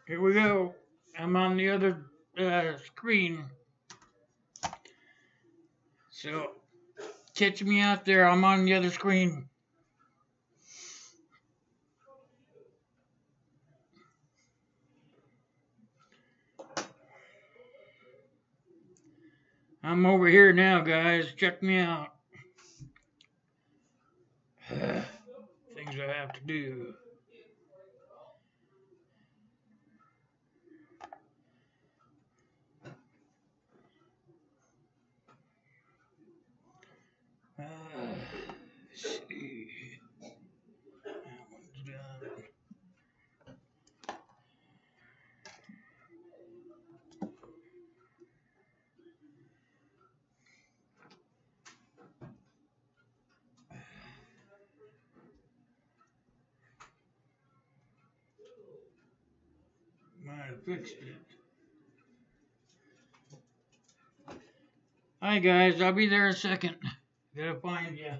Here we go. I'm on the other screen. So, catch me out there. I'm on the other screen. I'm over here now, guys. Check me out. Things I have to do. Let's see. That one's done. Might have fixed it. Hi guys, I'll be there in a second. Gotta find you.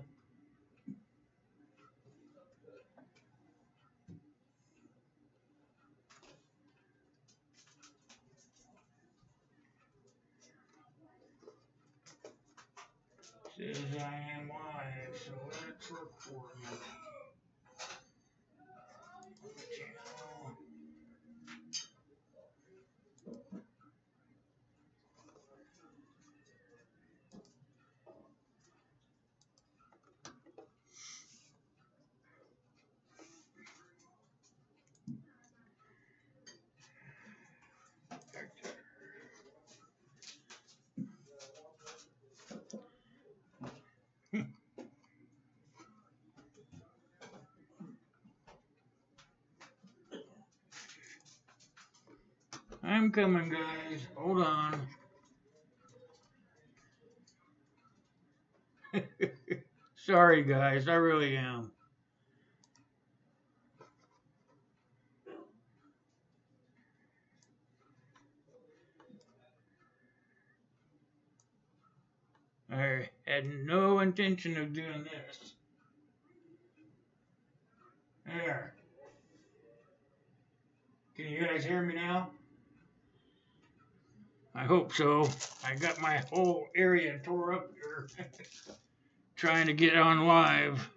Says I am live, so let's record it. Channel. I'm coming, guys. Hold on. Sorry, guys. I really am. I had no intention of doing this. There. Can you guys hear me now? I hope so. I got my whole area tore up here trying to get on live.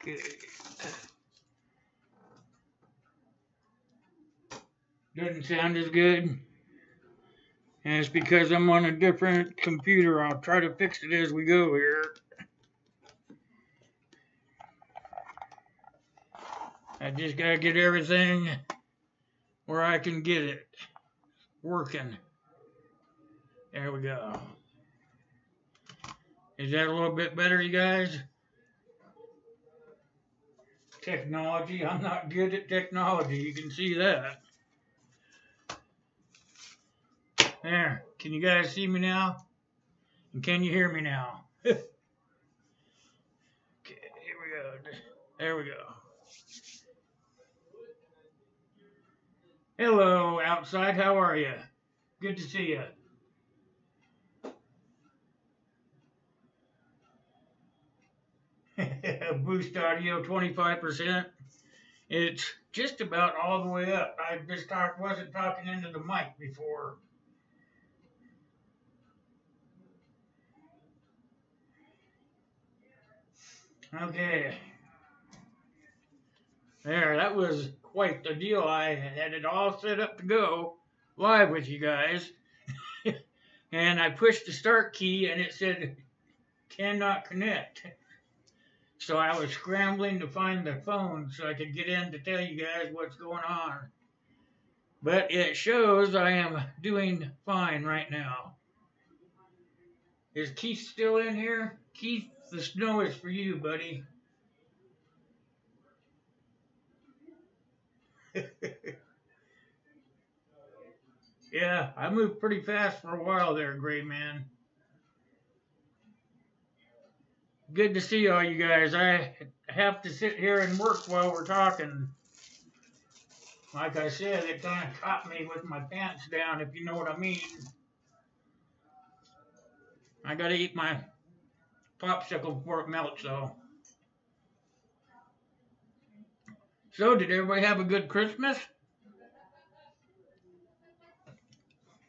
Okay. Doesn't sound as good. And it's because I'm on a different computer. I'll try to fix it as we go here. I just gotta get everything where I can get it working. There we go. Is that a little bit better, you guys? Technology. I'm not good at technology. You can see that. There. Can you guys see me now? And can you hear me now? Okay, here we go. There we go. Hello, outside. How are you? Good to see you. Boost audio 25%. It's just about all the way up. I just wasn't talking into the mic before. Okay. There, that was quite the deal. I had it all set up to go live with you guys. And I pushed the start key and it said, cannot connect. So I was scrambling to find the phone so I could get in to tell you guys what's going on. But it shows I am doing fine right now. Is Keith still in here? Keith, the snow is for you, buddy. Yeah, I moved pretty fast for a while there, Gray Man. Good to see all you guys. I have to sit here and work while we're talking. Like I said, it kind of caught me with my pants down, if you know what I mean. I gotta eat my popsicle before it melts, though. So, did everybody have a good Christmas?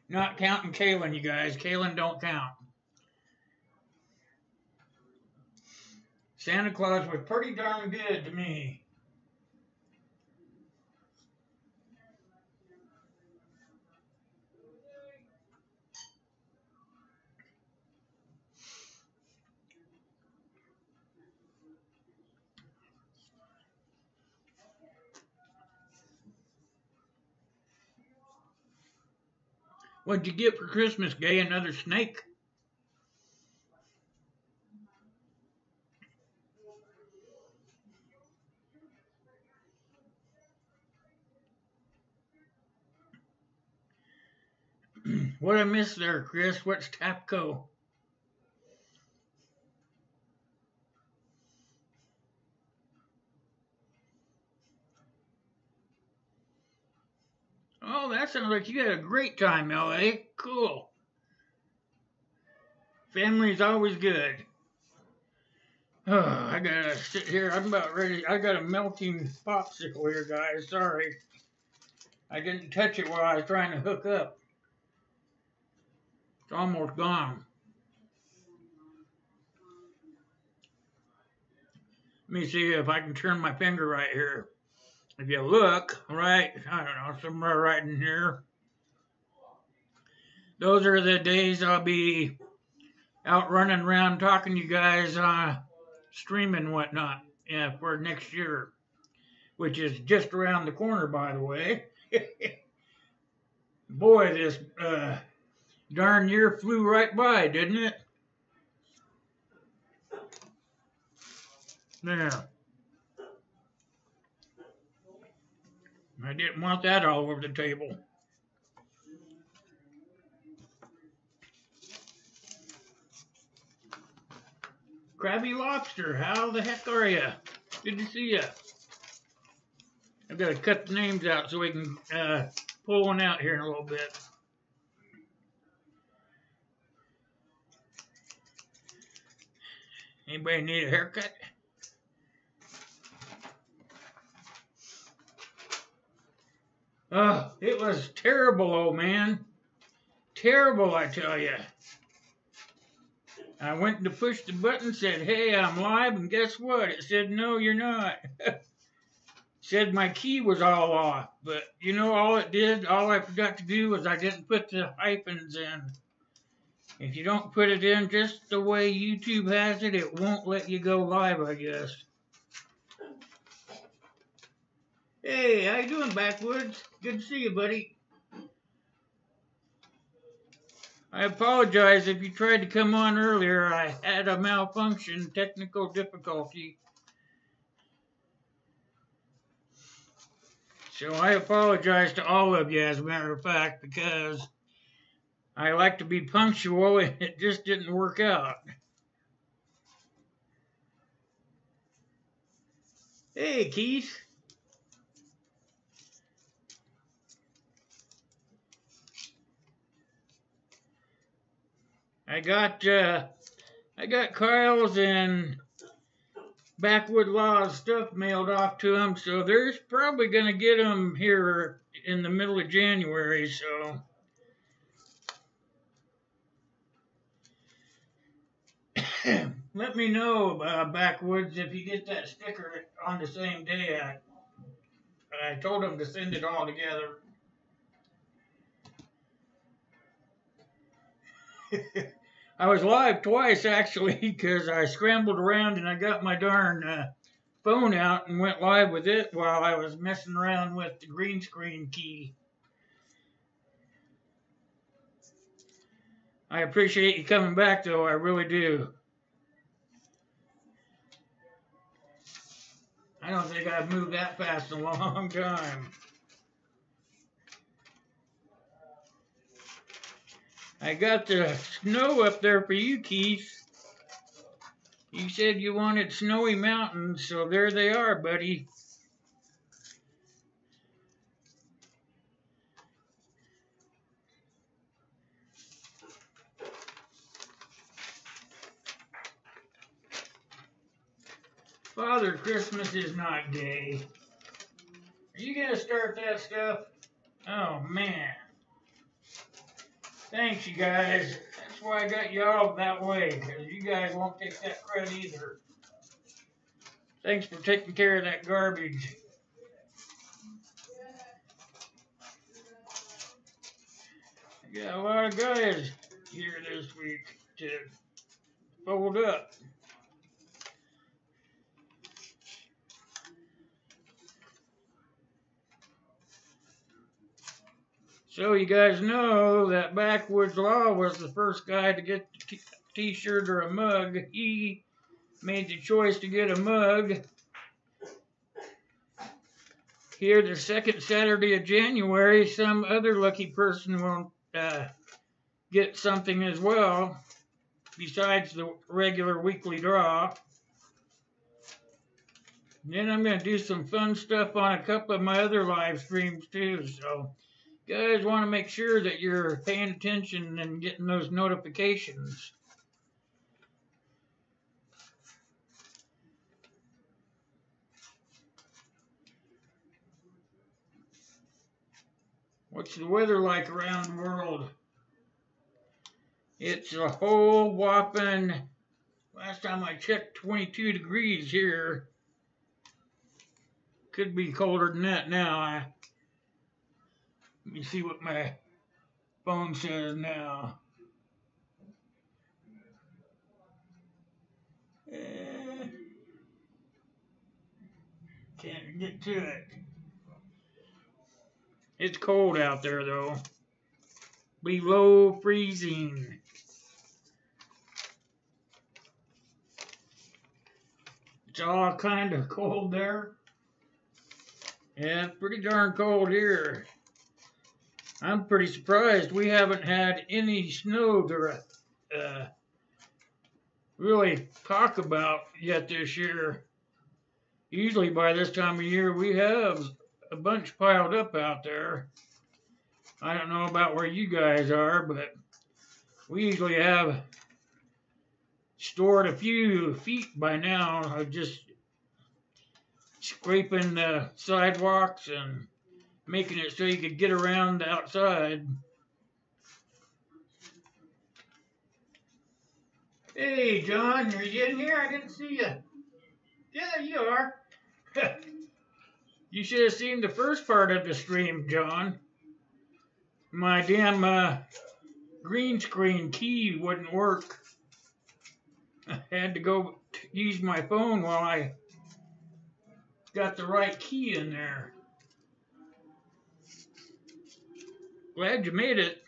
Not counting Kaylin, you guys. Kaylin don't count. Santa Claus was pretty darn good to me. What'd you get for Christmas, Gay? Another snake? What I missed there, Chris? What's Tapco? Oh, that sounds like you had a great time, L.A. Cool. Family's always good. Oh, I gotta sit here. I'm about ready. I got a melting popsicle here, guys. Sorry. I didn't touch it while I was trying to hook up. It's almost gone. Let me see if I can turn my finger right here. If you look, right, I don't know, somewhere right in here. Those are the days I'll be out running around talking to you guys, streaming and whatnot, yeah, for next year, which is just around the corner, by the way. Boy, this darn year flew right by, didn't it? There. I didn't want that all over the table. Krabby Lobster, how the heck are you? Good to see you. I've got to cut the names out so we can pull one out here in a little bit. Anybody need a haircut? Oh, it was terrible, old man. Terrible, I tell you. I went to push the button, said, hey, I'm live, and guess what? It said, no, you're not. Said my key was all off, but you know, all I forgot to do was I didn't put the hyphens in. If you don't put it in just the way YouTube has it, it won't let you go live, I guess. Hey, how you doing, Backwoods? Good to see you, buddy. I apologize if you tried to come on earlier. I had a malfunction, technical difficulty. So I apologize to all of you, as a matter of fact, because I like to be punctual and it just didn't work out. Hey, Keith. I got Kyle's and Backwood Law's stuff mailed off to him, so there's probably going to get them here in the middle of January, so. Let me know, Backwoods, if you get that sticker on the same day. I told him to send it all together. I was live twice, actually, because I scrambled around and I got my darn phone out and went live with it while I was messing around with the green screen key. I appreciate you coming back, though. I really do. I don't think I've moved that fast in a long time. I got the snow up there for you, Keith. You said you wanted snowy mountains, so there they are, buddy. Father Christmas is not gay. you gonna start that stuff? Oh man. Thanks, you guys. That's why I got you all that way, because you guys won't take that credit either. Thanks for taking care of that garbage. I got a lot of guys here this week to fold up. So you guys know that Backwoods Law was the first guy to get the t-shirt or a mug. He made the choice to get a mug. Here, the second Saturday of January, some other lucky person will get something as well, besides the regular weekly draw. Then I'm going to do some fun stuff on a couple of my other live streams too, so you guys want to make sure that you're paying attention and getting those notifications. What's the weather like around the world? It's a whole whopping, last time I checked, 22 degrees here. Could be colder than that now. Let me see what my phone says now. Can't get to it. It's cold out there though. Below freezing. It's all kind of cold there. Yeah, it's pretty darn cold here. I'm pretty surprised we haven't had any snow to really talk about yet this year. Usually by this time of year we have a bunch piled up out there. I don't know about where you guys are, but we usually have stored a few feet by now of just scraping the sidewalks and making it so you could get around outside. Hey, John, are you in here? I didn't see you. Yeah, you are. You should have seen the first part of the stream, John. My damn green screen key wouldn't work. I had to go use my phone while I got the right key in there. Glad you made it.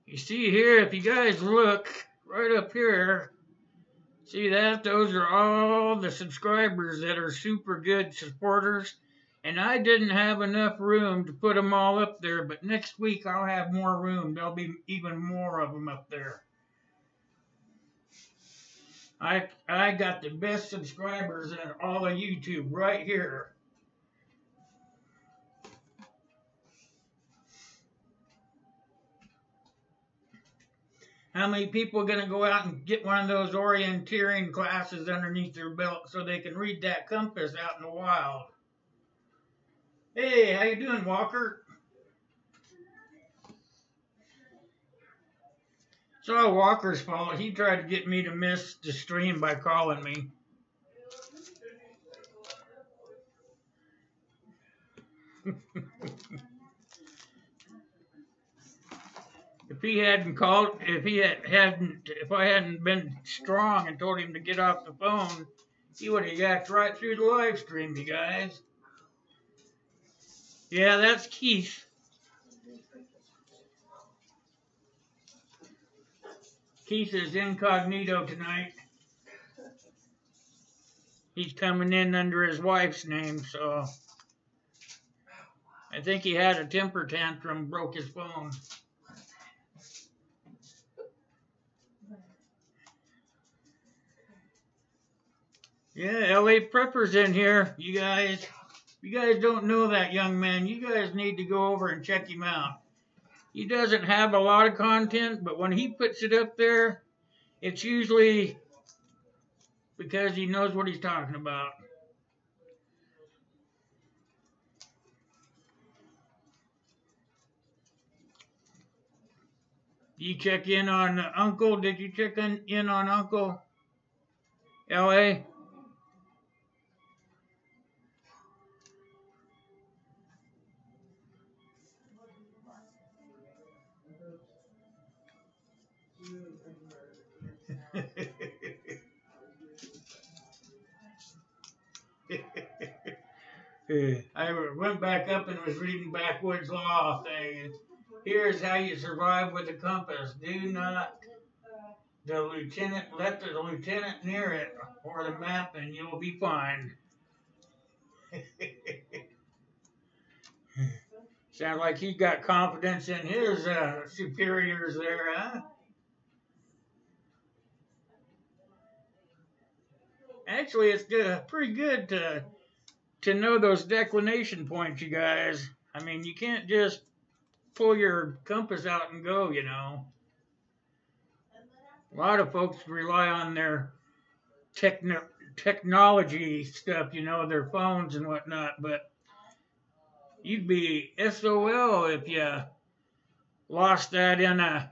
You see here, if you guys look right up here, see that? Those are all the subscribers that are super good supporters. And I didn't have enough room to put them all up there, but next week I'll have more room. There'll be even more of them up there. I got the best subscribers in all of YouTube right here. How many people are going to go out and get one of those orienteering classes underneath their belt so they can read that compass out in the wild? Hey, how you doing, Walker? It's all Walker's fault. He tried to get me to miss the stream by calling me. If I hadn't been strong and told him to get off the phone, he would have yacked right through the live stream, you guys. Yeah, that's Keith. Keith is incognito tonight. He's coming in under his wife's name, so I think he had a temper tantrum, broke his phone. Yeah, LA Prepper's in here, you guys. If you guys don't know that young man, you guys need to go over and check him out. He doesn't have a lot of content, but when he puts it up there, it's usually because he knows what he's talking about. You check in on Uncle? Did you check in on Uncle? L.A.? I went back up and was reading Backwoods Law thing. Here's how you survive with a compass. Do not let the lieutenant near it or the map and you'll be fine. Sounds like he got confidence in his superiors there, huh? Actually, it's pretty good to know those declination points, you guys. I mean, you can't just pull your compass out and go, you know. A lot of folks rely on their technology stuff, you know, their phones and whatnot, but you'd be SOL if you lost that in a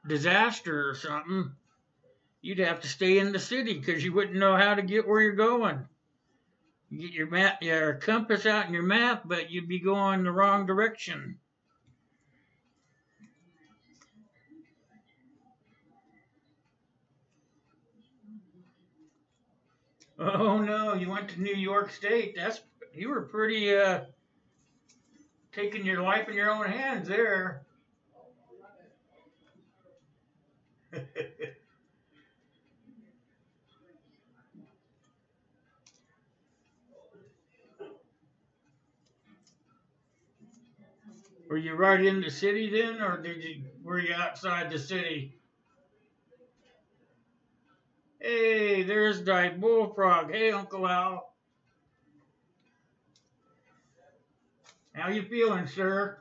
disaster or something. You'd have to stay in the city because you wouldn't know how to get where you're going. You get your map, your compass out and your map, but you'd be going the wrong direction. Oh no, you went to New York State. You were pretty taking your life in your own hands there. Were you right in the city then, or were you outside the city? Hey, there's the bullfrog. Hey, Uncle Al. How you feeling, sir?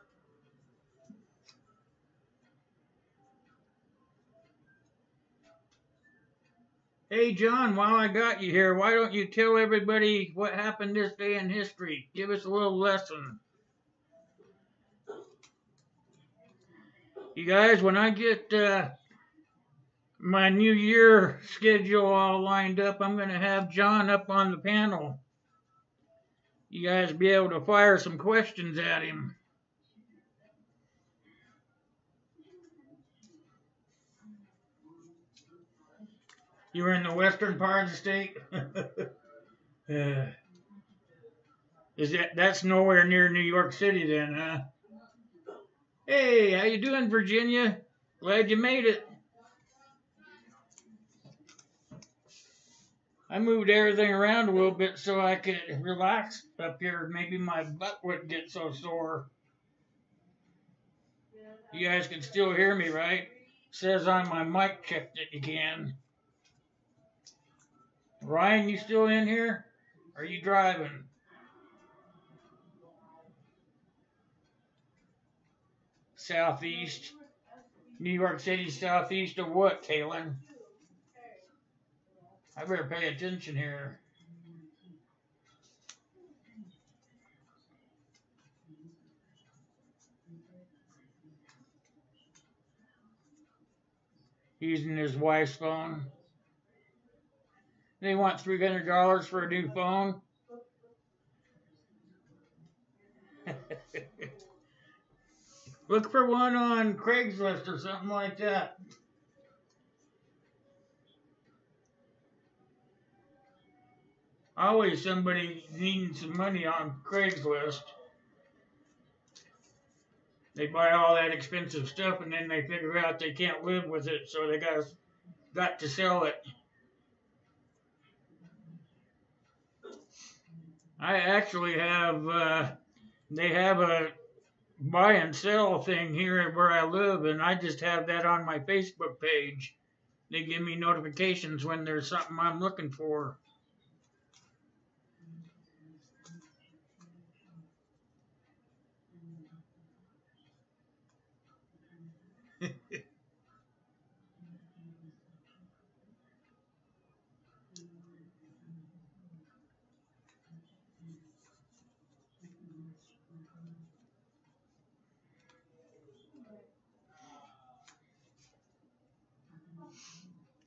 Hey, John, while I got you here, why don't you tell everybody what happened this day in history? Give us a little lesson. You guys, when I get my New Year schedule all lined up, I'm going to have John up on the panel. You guys be able to fire some questions at him. You were in the western part of the state? That's nowhere near New York City then, huh? Hey, how you doing, Virginia? Glad you made it. I moved everything around a little bit so I could relax up here. Maybe my butt wouldn't get so sore. You guys can still hear me, right? Says on my mic check that you can. Ryan, you still in here? Are you driving? Southeast. New York City southeast of what, Kaylin? I better pay attention here. Using his wife's phone. They want $300 for a new phone. Look for one on Craigslist or something like that. Always somebody needing some money on Craigslist. They buy all that expensive stuff and then they figure out they can't live with it, so they got to sell it. I actually have, they have a buy and sell thing here where I live, and I just have that on my Facebook page. They give me notifications when there's something I'm looking for.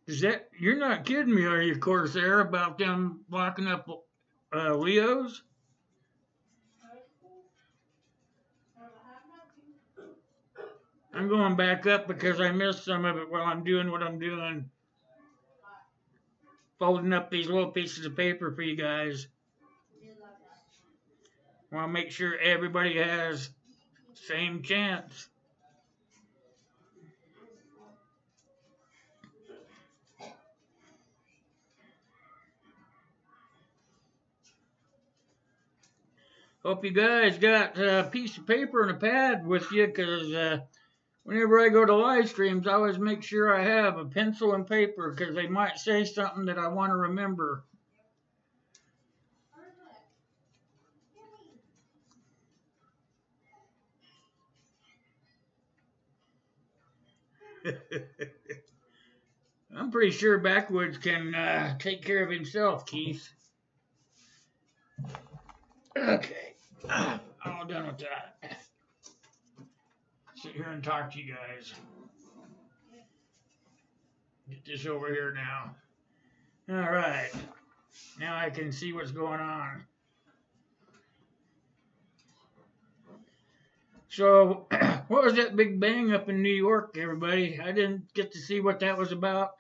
Is that, you're not kidding me, are you, Corsair, about them locking up Leos? I'm going back up because I missed some of it while I'm doing what I'm doing. Folding up these little pieces of paper for you guys. I want to make sure everybody has same chance. Hope you guys got a piece of paper and a pad with you, because whenever I go to live streams, I always make sure I have a pencil and paper, because they might say something that I want to remember. I'm pretty sure Backwoods can take care of himself, Keith. Okay. All done with that. Sit here and talk to you guys. Get this over here now. All right. Now I can see what's going on. So, what was that big bang up in New York, everybody? I didn't get to see what that was about.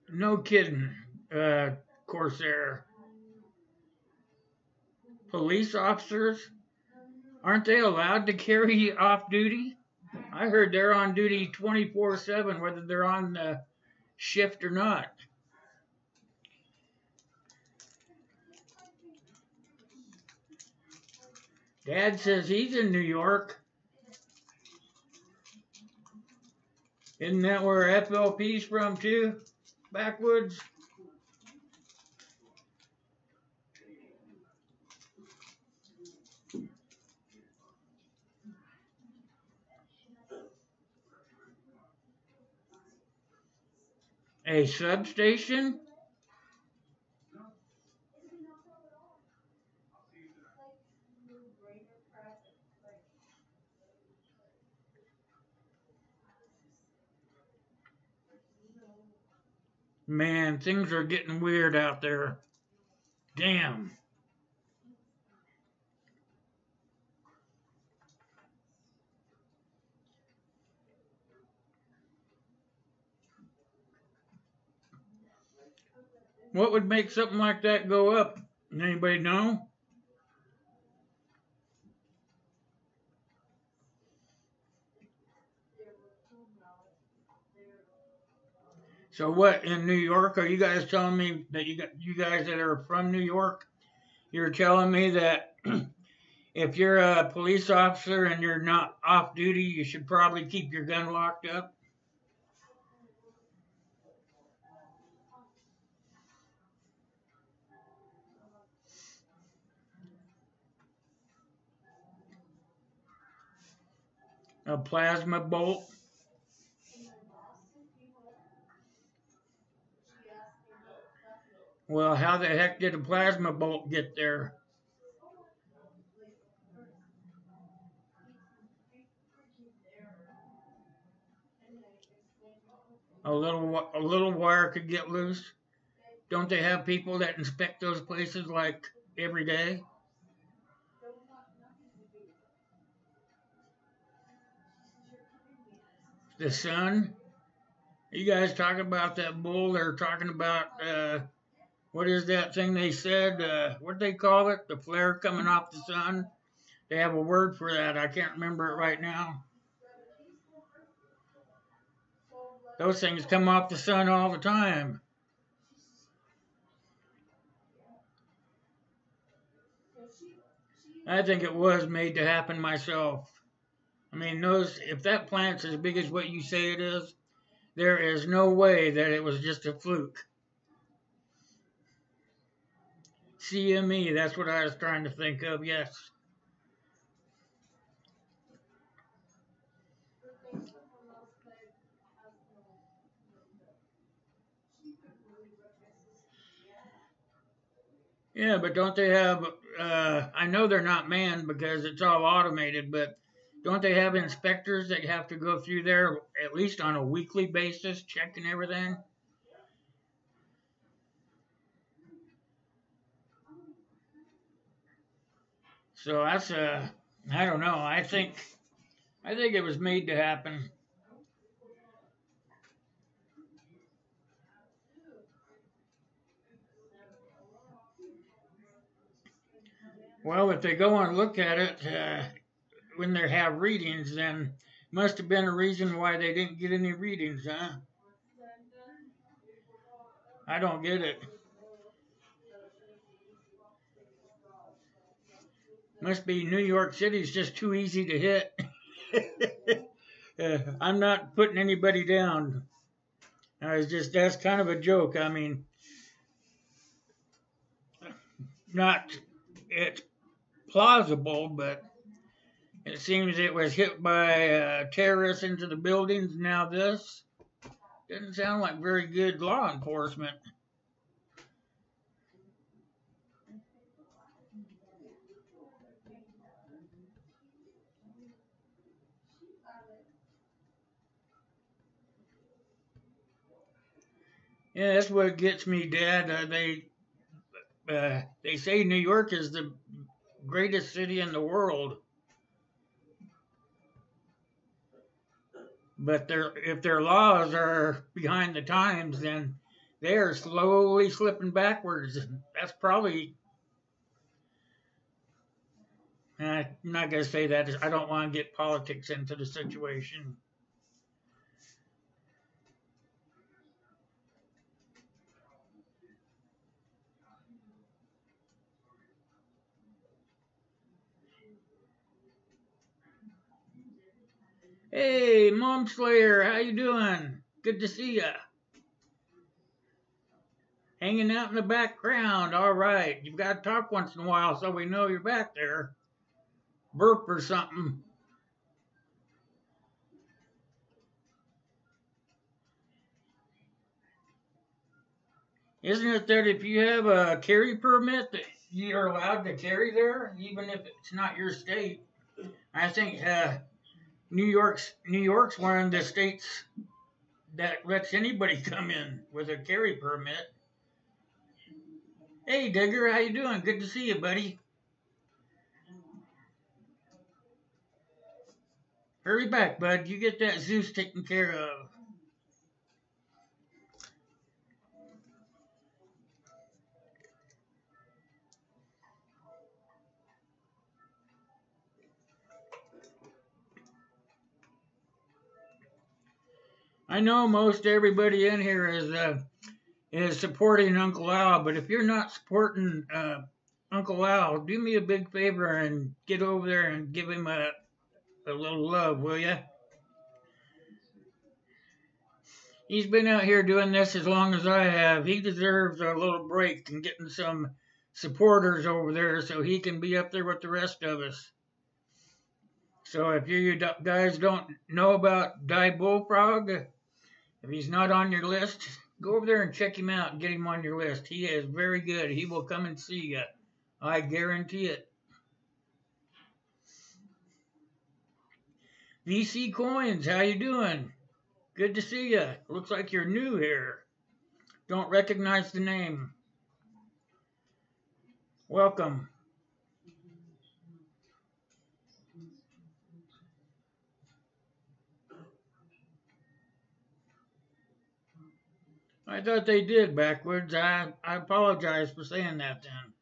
No kidding, Corsair. Police officers, aren't they allowed to carry off duty? I heard they're on duty 24/7, whether they're on shift or not. Dad says he's in New York. Isn't that where FLP's from too? Backwoods? A substation? Man, things are getting weird out there. Damn. What would make something like that go up? Anybody know? So what, in New York, are you guys telling me that you guys that are from New York, you're telling me that if you're a police officer and you're not off duty, you should probably keep your gun locked up? A plasma bolt? Well, how the heck did a plasma bolt get there? A little wire could get loose? Don't they have people that inspect those places like every day? The sun? You guys talking about that bull? They're talking about, what is that thing they said? What do they call it? The flare coming off the sun? They have a word for that. I can't remember it right now. Those things come off the sun all the time. I think it was made to happen myself. I mean, if that plant's as big as what you say it is, there is no way that it was just a fluke. CME, that's what I was trying to think of, yes. Yeah, but don't they have I know they're not manned because it's all automated, but don't they have inspectors that have to go through there at least on a weekly basis, checking everything? So that's I don't know. I think it was made to happen. Well, if they go and look at it when they have readings, then must have been a reason why they didn't get any readings, huh? I don't get it. Must be New York City's just too easy to hit. I'm not putting anybody down. I was just that's kind of a joke. I mean, not it's plausible, but it seems it was hit by terrorists into the buildings. Now this doesn't sound like very good law enforcement. Yeah, that's what gets me, Dad. They say New York is the greatest city in the world, but if their laws are behind the times, then they are slowly slipping backwards. That's probably. I'm not gonna say that. I don't want to get politics into the situation. Hey, Mom Slayer, how you doing? Good to see ya. Hanging out in the background. All right, you've got to talk once in a while so we know you're back there. Burp or something. Isn't it that if you have a carry permit that you're allowed to carry there, even if it's not your state? I think New York's one of the states that lets anybody come in with a carry permit. Hey, Digger, how you doing? Good to see you, buddy. Hurry back, bud. You get that Zeus taken care of. I know most everybody in here is supporting Uncle Al, but if you're not supporting Uncle Al, do me a big favor and get over there and give him a little love, will you? He's been out here doing this as long as I have. He deserves a little break and getting some supporters over there so he can be up there with the rest of us. So if you guys don't know about Die Bullfrog, if he's not on your list, go over there and check him out and get him on your list. He is very good. He will come and see you. I guarantee it. VC Coins, how you doing? Good to see you. Looks like you're new here. Don't recognize the name. Welcome. I thought they did backwards. I apologize for saying that then.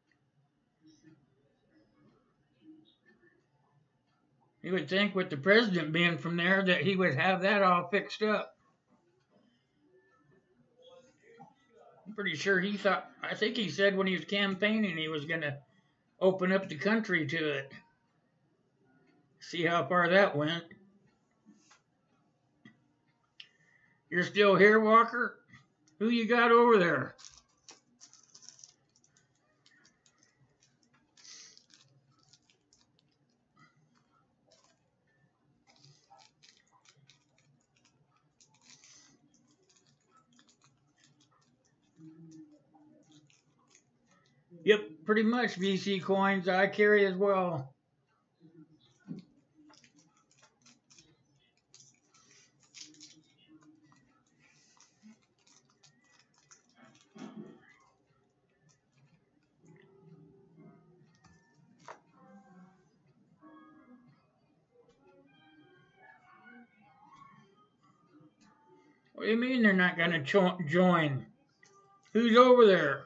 You would think with the president being from there that he would have that all fixed up. I'm pretty sure I think he said when he was campaigning he was going to open up the country to it. See how far that went. You're still here, Walker? Who you got over there? Yep, pretty much VC coins I carry as well. What do you mean they're not going to join? Who's over there?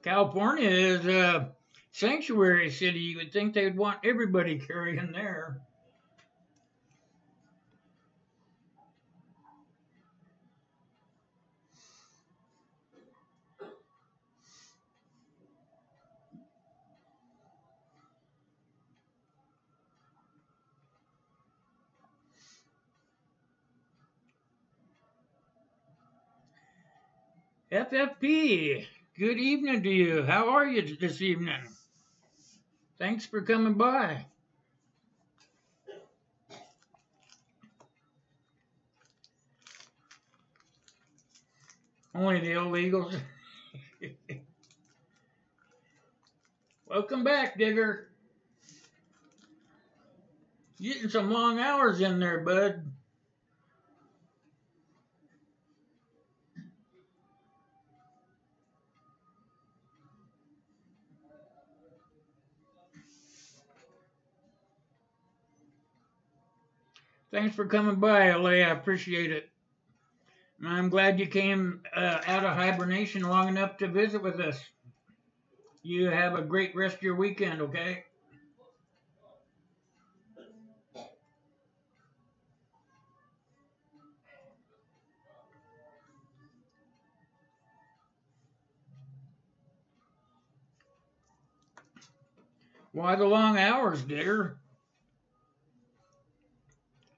California is a sanctuary city. You would think they'd want everybody carrying there. FFP, good evening to you. How are you this evening? Thanks for coming by. Only the illegals. Welcome back, Digger. Getting some long hours in there, bud. Thanks for coming by, LA. I appreciate it. I'm glad you came out of hibernation long enough to visit with us. You have a great rest of your weekend, okay? Why the long hours, Digger?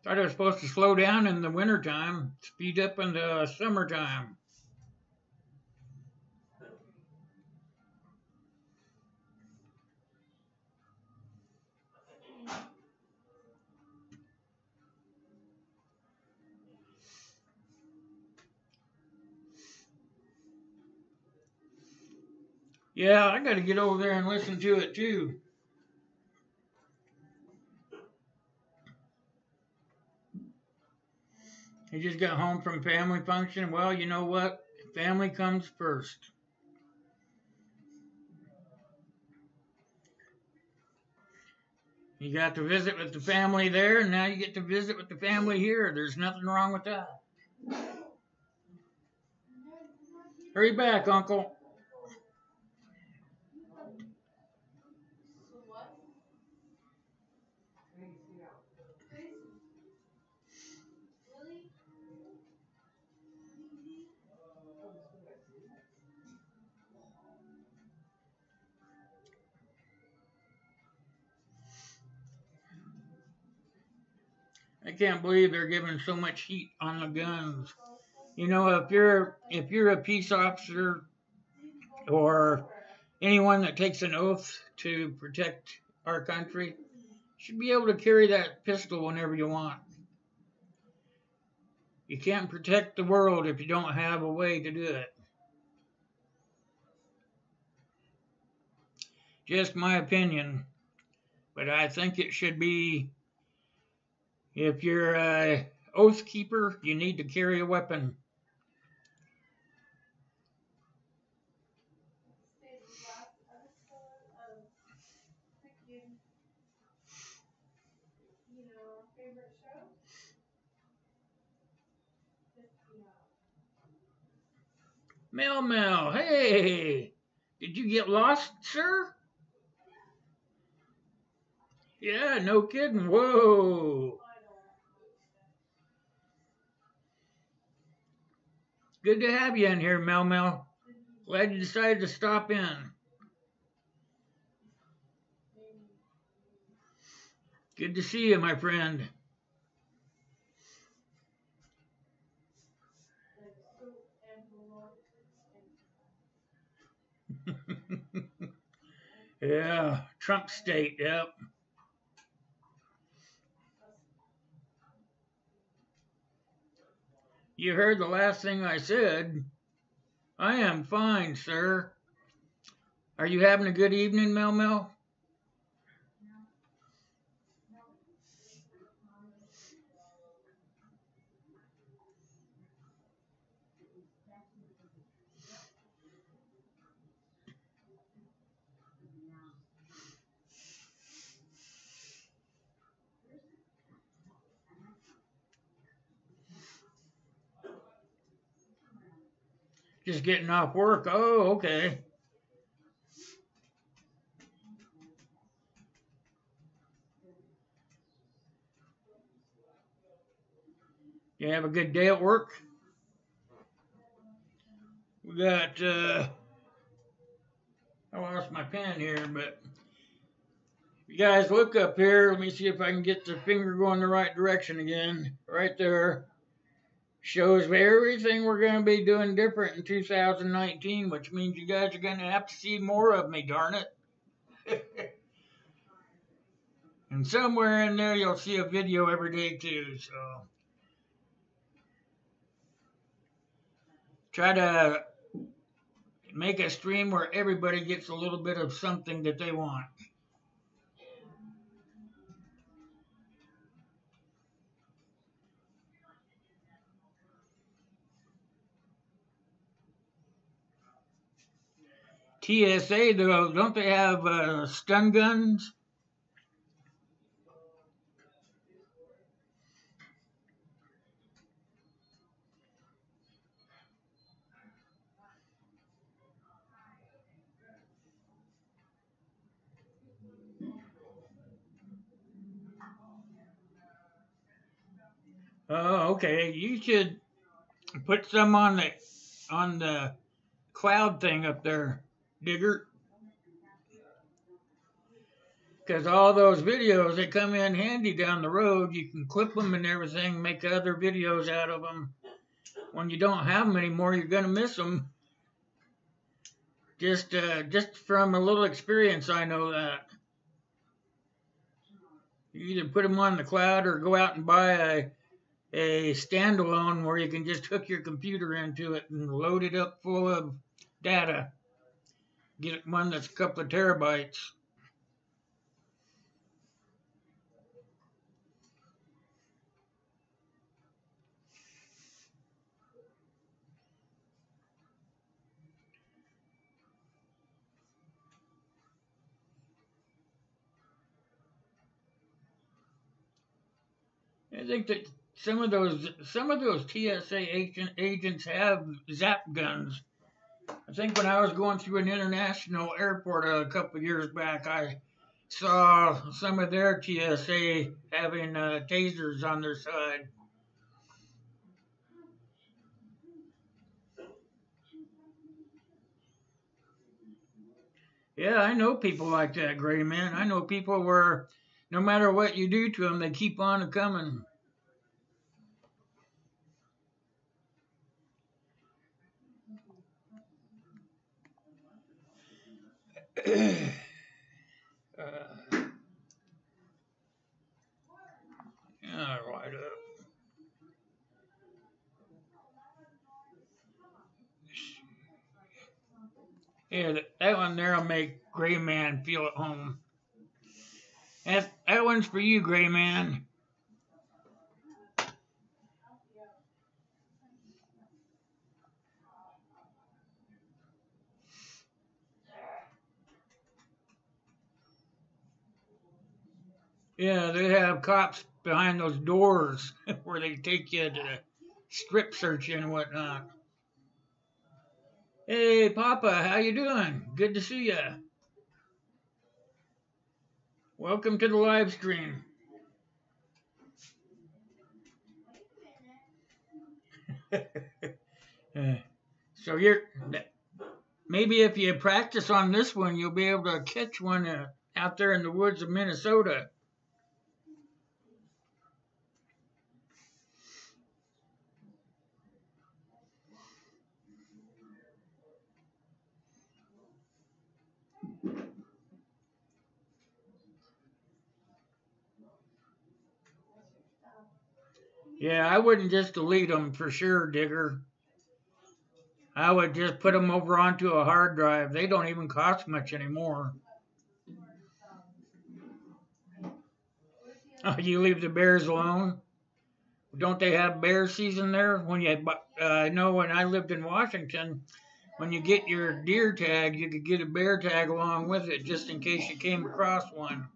Thought I was supposed to slow down in the wintertime, speed up in the summertime. Yeah, I got to get over there and listen to it too. He just got home from family function. Well, you know what? Family comes first. You got to visit with the family there, and now you get to visit with the family here. There's nothing wrong with that. Hurry back, Uncle. I can't believe they're giving so much heat on the guns. You know, if you're a peace officer or anyone that takes an oath to protect our country, you should be able to carry that pistol whenever you want. You can't protect the world if you don't have a way to do it. Just my opinion, but I think it should be, if you're a oath keeper, you need to carry a weapon. Mel, hey, did you get lost, sir? Yeah, no kidding. Whoa. Good to have you in here, Mel. Glad you decided to stop in. Good to see you, my friend. Yeah, Trump state, yep. You heard the last thing I said. I am fine, sir. Are you having a good evening, Mel Mel? Just getting off work. Oh, okay. You have a good day at work? We got, I lost my pen here, but you guys look up here. Let me see if I can get the finger going the right direction again. Right there. Shows everything we're going to be doing different in 2019, which means you guys are going to have to see more of me, darn it. And somewhere in there, you'll see a video every day, too. So try to make a stream where everybody gets a little bit of something that they want. TSA, though, don't they have stun guns? Oh, okay. You should put some on the cloud thing up there, Digger. Because all those videos, they come in handy down the road. You can clip them and everything, make other videos out of them. When you don't have them anymore, you're going to miss them. Just from a little experience, I know that. You either put them on the cloud or go out and buy a standalone where you can just hook your computer into it and load it up full of data. Get one that's a couple of terabytes. I think that some of those TSA agents have zap guns. I think when I was going through an international airport a couple of years back, I saw some of their TSA having tasers on their side. Yeah, I know people like that, Gray Man. I know people where no matter what you do to them, they keep on coming. uh, yeah, right up. Yeah, that one there'll make Gray Man feel at home. That one's for you, Gray Man. Yeah, they have cops behind those doors where they take you to strip search you and whatnot. Hey, Papa, how you doing? Good to see ya. Welcome to the live stream. So you're maybe if you practice on this one, you'll be able to catch one out there in the woods of Minnesota. Yeah, I wouldn't just delete them for sure, Digger. I would just put them over onto a hard drive. They don't even cost much anymore. Oh, you leave the bears alone? Don't they have bear season there? I know when I lived in Washington, when you get your deer tag, you could get a bear tag along with it just in case you came across one.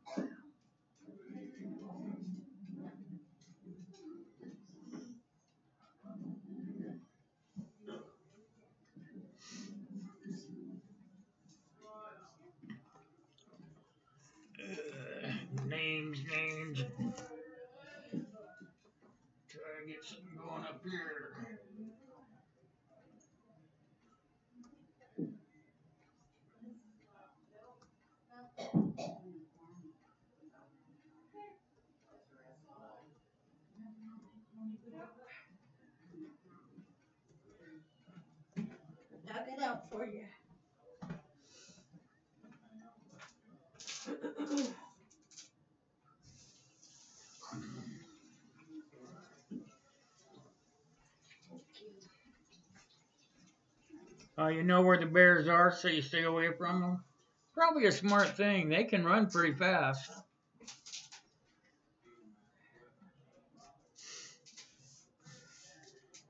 Names. Try to get something going up here. Knock it out for you. You know where the bears are, so you stay away from them. Probably a smart thing. They can run pretty fast.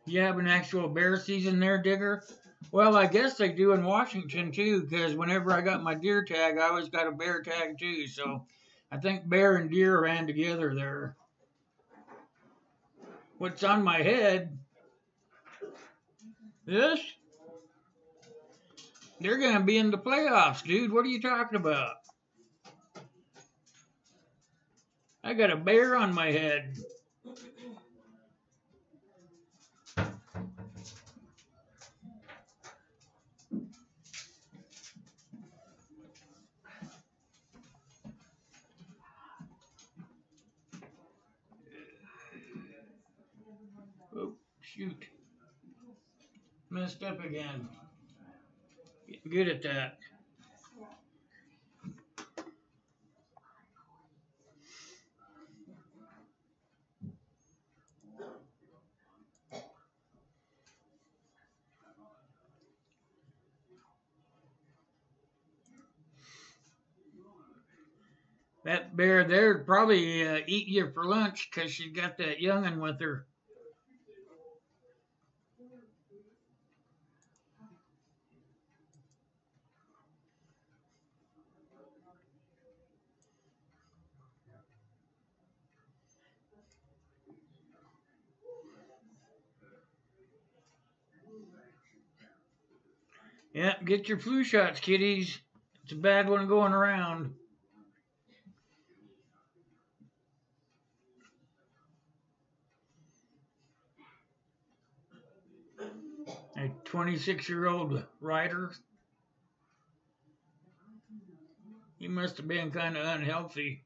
You have an actual bear season there, Digger? Well, I guess they do in Washington too, because whenever I got my deer tag, I always got a bear tag too. So I think bear and deer ran together there. What's on my head? This? They're going to be in the playoffs, dude. What are you talking about? I got a bear on my head. Oh, shoot. Messed up again. Getting good at that. That bear there probably eat you for lunch because she's got that young'un with her. Yep, get your flu shots, kiddies. It's a bad one going around. A 26-year-old rider. He must have been kind of unhealthy.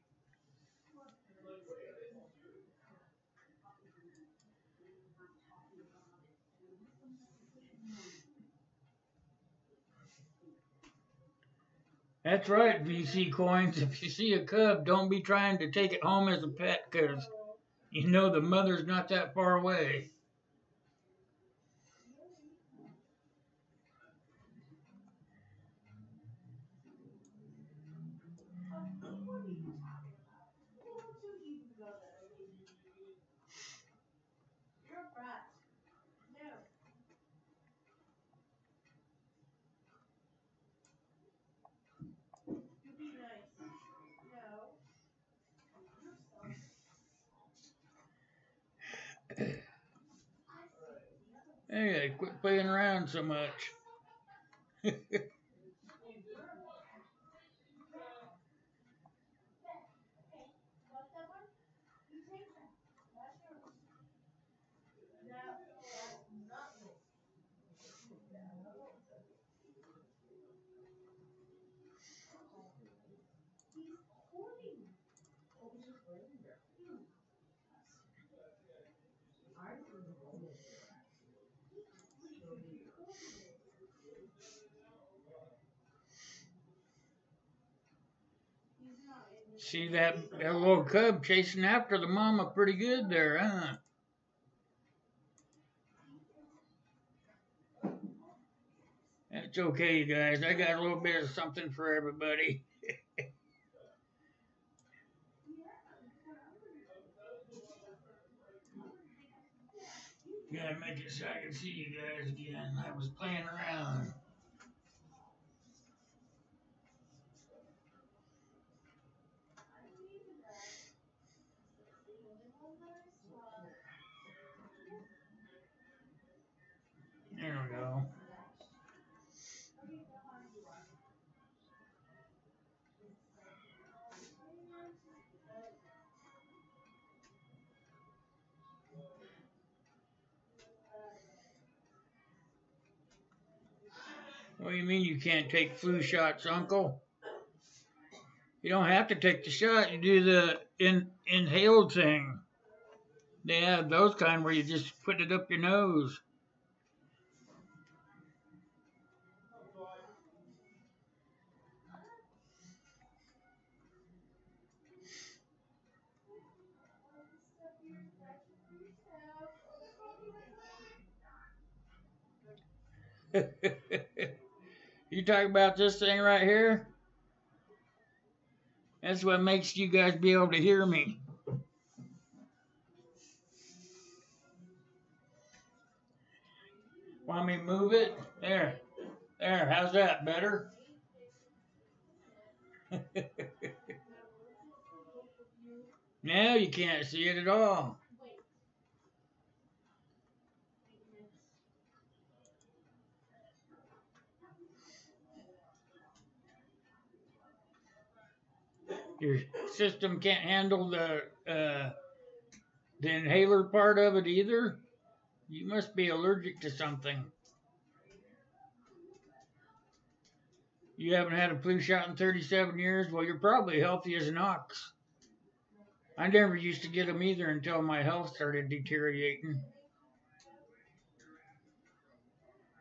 That's right, VC Coins. If you see a cub, don't be trying to take it home as a pet because you know the mother's not that far away. Hey, quit playing around so much. See that little cub chasing after the mama pretty good there, huh? It's okay, you guys. I got a little bit of something for everybody. Gotta make it so I can see you guys again. I was playing around. There we go. What do you mean you can't take flu shots, Uncle? You don't have to take the shot. You do the inhaled thing. They have those kind where you just put it up your nose. You talk about this thing right here? That's what makes you guys be able to hear me. Want me to move it? There. There. How's that? Better? Now you can't see it at all. Your system can't handle the inhaler part of it either. You must be allergic to something. You haven't had a flu shot in 37 years? Well, you're probably healthy as an ox. I never used to get them either until my health started deteriorating.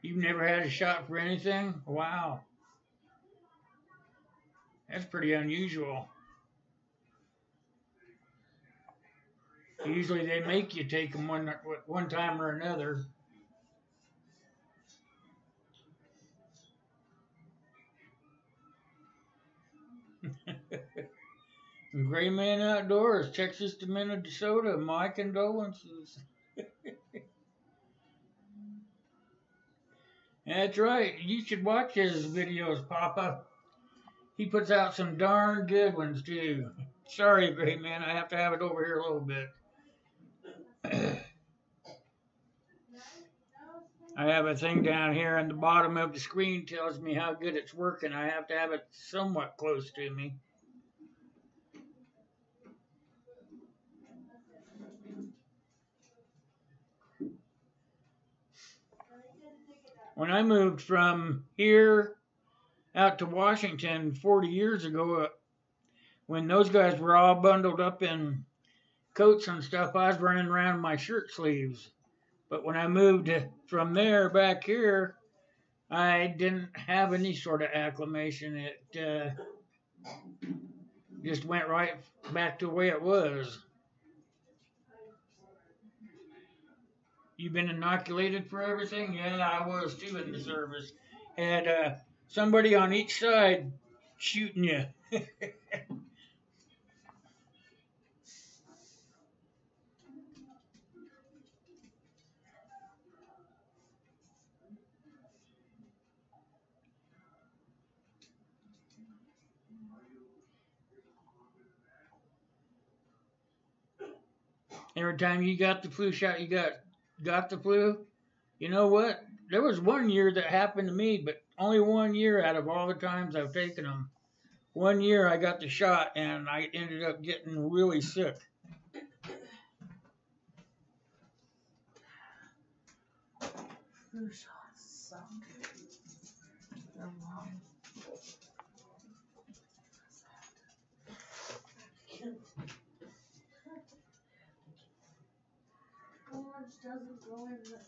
You've never had a shot for anything? Wow. That's pretty unusual. Usually they make you take them one time or another. Gray Man Outdoors, Texas to Minnesota, my condolences. That's right. You should watch his videos, Papa. He puts out some darn good ones, too. Sorry, Gray Man, I have to have it over here a little bit. I have a thing down here on the bottom of the screen tells me how good it's working. I have to have it somewhat close to me. When I moved from here out to Washington 40 years ago, when those guys were all bundled up in coats and stuff, I was running around in my shirt sleeves. But when I moved from there back here, I didn't have any sort of acclimation. It just went right back to the way it was. You've been inoculated for everything? Yeah, I was too in the service. Had somebody on each side shooting you. Every time you got the flu shot, you got the flu. You know what? There was one year that happened to me, but only 1 year out of all the times I've taken them. 1 year I got the shot and I ended up getting really sick. Flu shots suck. They're long. Orange doesn't go in the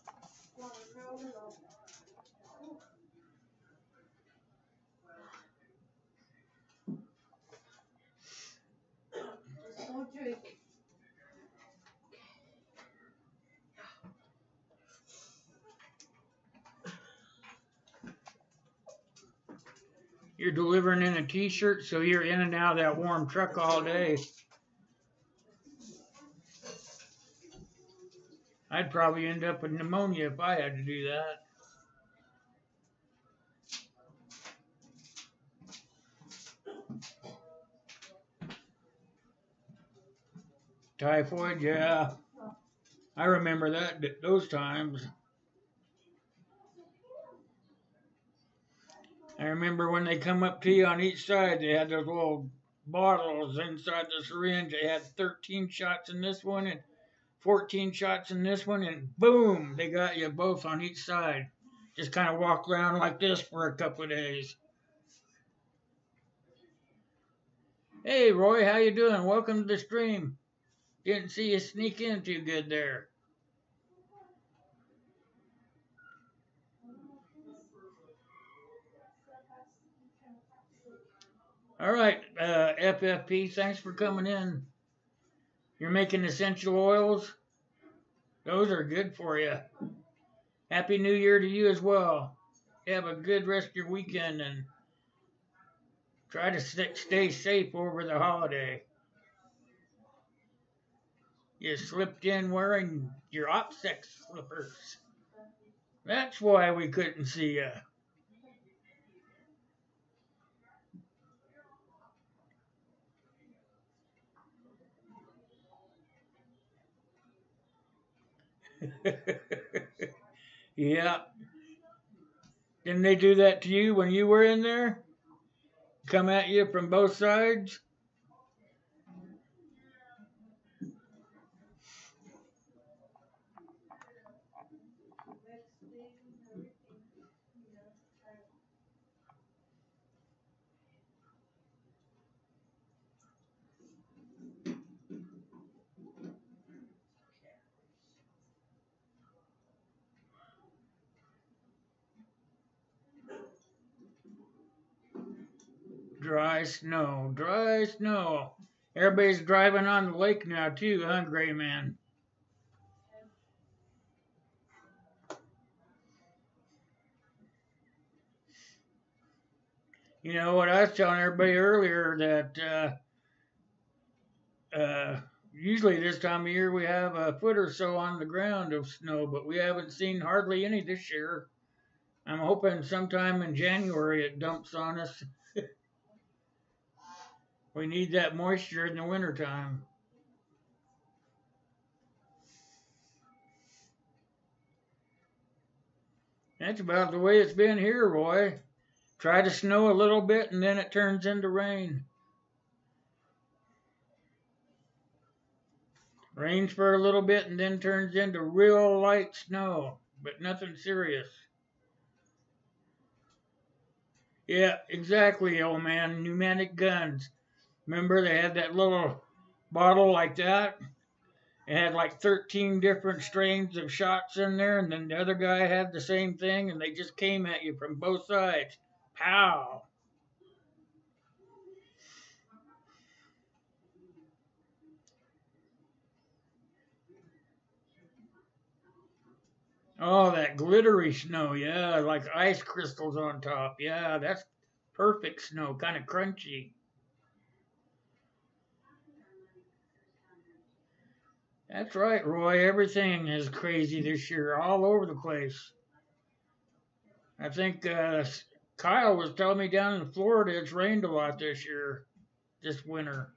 watermelon at all. Just don't drink it. You're delivering in a t-shirt, so you're in and out of that warm truck all day. I'd probably end up with pneumonia if I had to do that. Typhoid, yeah. I remember those times. I remember when they come up to you on each side, they had those little bottles inside the syringe. They had 13 shots in this one and 14 shots in this one, and boom, they got you both on each side. Just kind of walk around like this for a couple of days. Hey, Roy, how you doing? Welcome to the stream. Didn't see you sneak in too good there. All right, FFP, thanks for coming in. You're making essential oils. Those are good for you. Happy New Year to you as well. Have a good rest of your weekend and try to stay safe over the holiday. You slipped in wearing your OPSEC slippers. That's why we couldn't see you. Yeah. Didn't they do that to you when you were in there? Come at you from both sides? Dry snow, dry snow. Everybody's driving on the lake now too, huh, Gray Man? You know what I was telling everybody earlier that usually this time of year we have a foot or so on the ground of snow, but we haven't seen hardly any this year. I'm hoping sometime in January it dumps on us. We need that moisture in the wintertime. That's about the way it's been here, Roy. Try to snow a little bit and then it turns into rain. Rains for a little bit and then turns into real light snow, but nothing serious. Yeah, exactly, old man. Pneumatic guns. Remember they had that little bottle like that? It had like 13 different strains of shots in there, and then the other guy had the same thing, and they just came at you from both sides. Pow! Oh, that glittery snow, yeah, like ice crystals on top. Yeah, that's perfect snow, kind of crunchy. That's right, Roy. Everything is crazy this year, all over the place. I think Kyle was telling me down in Florida it's rained a lot this year, this winter.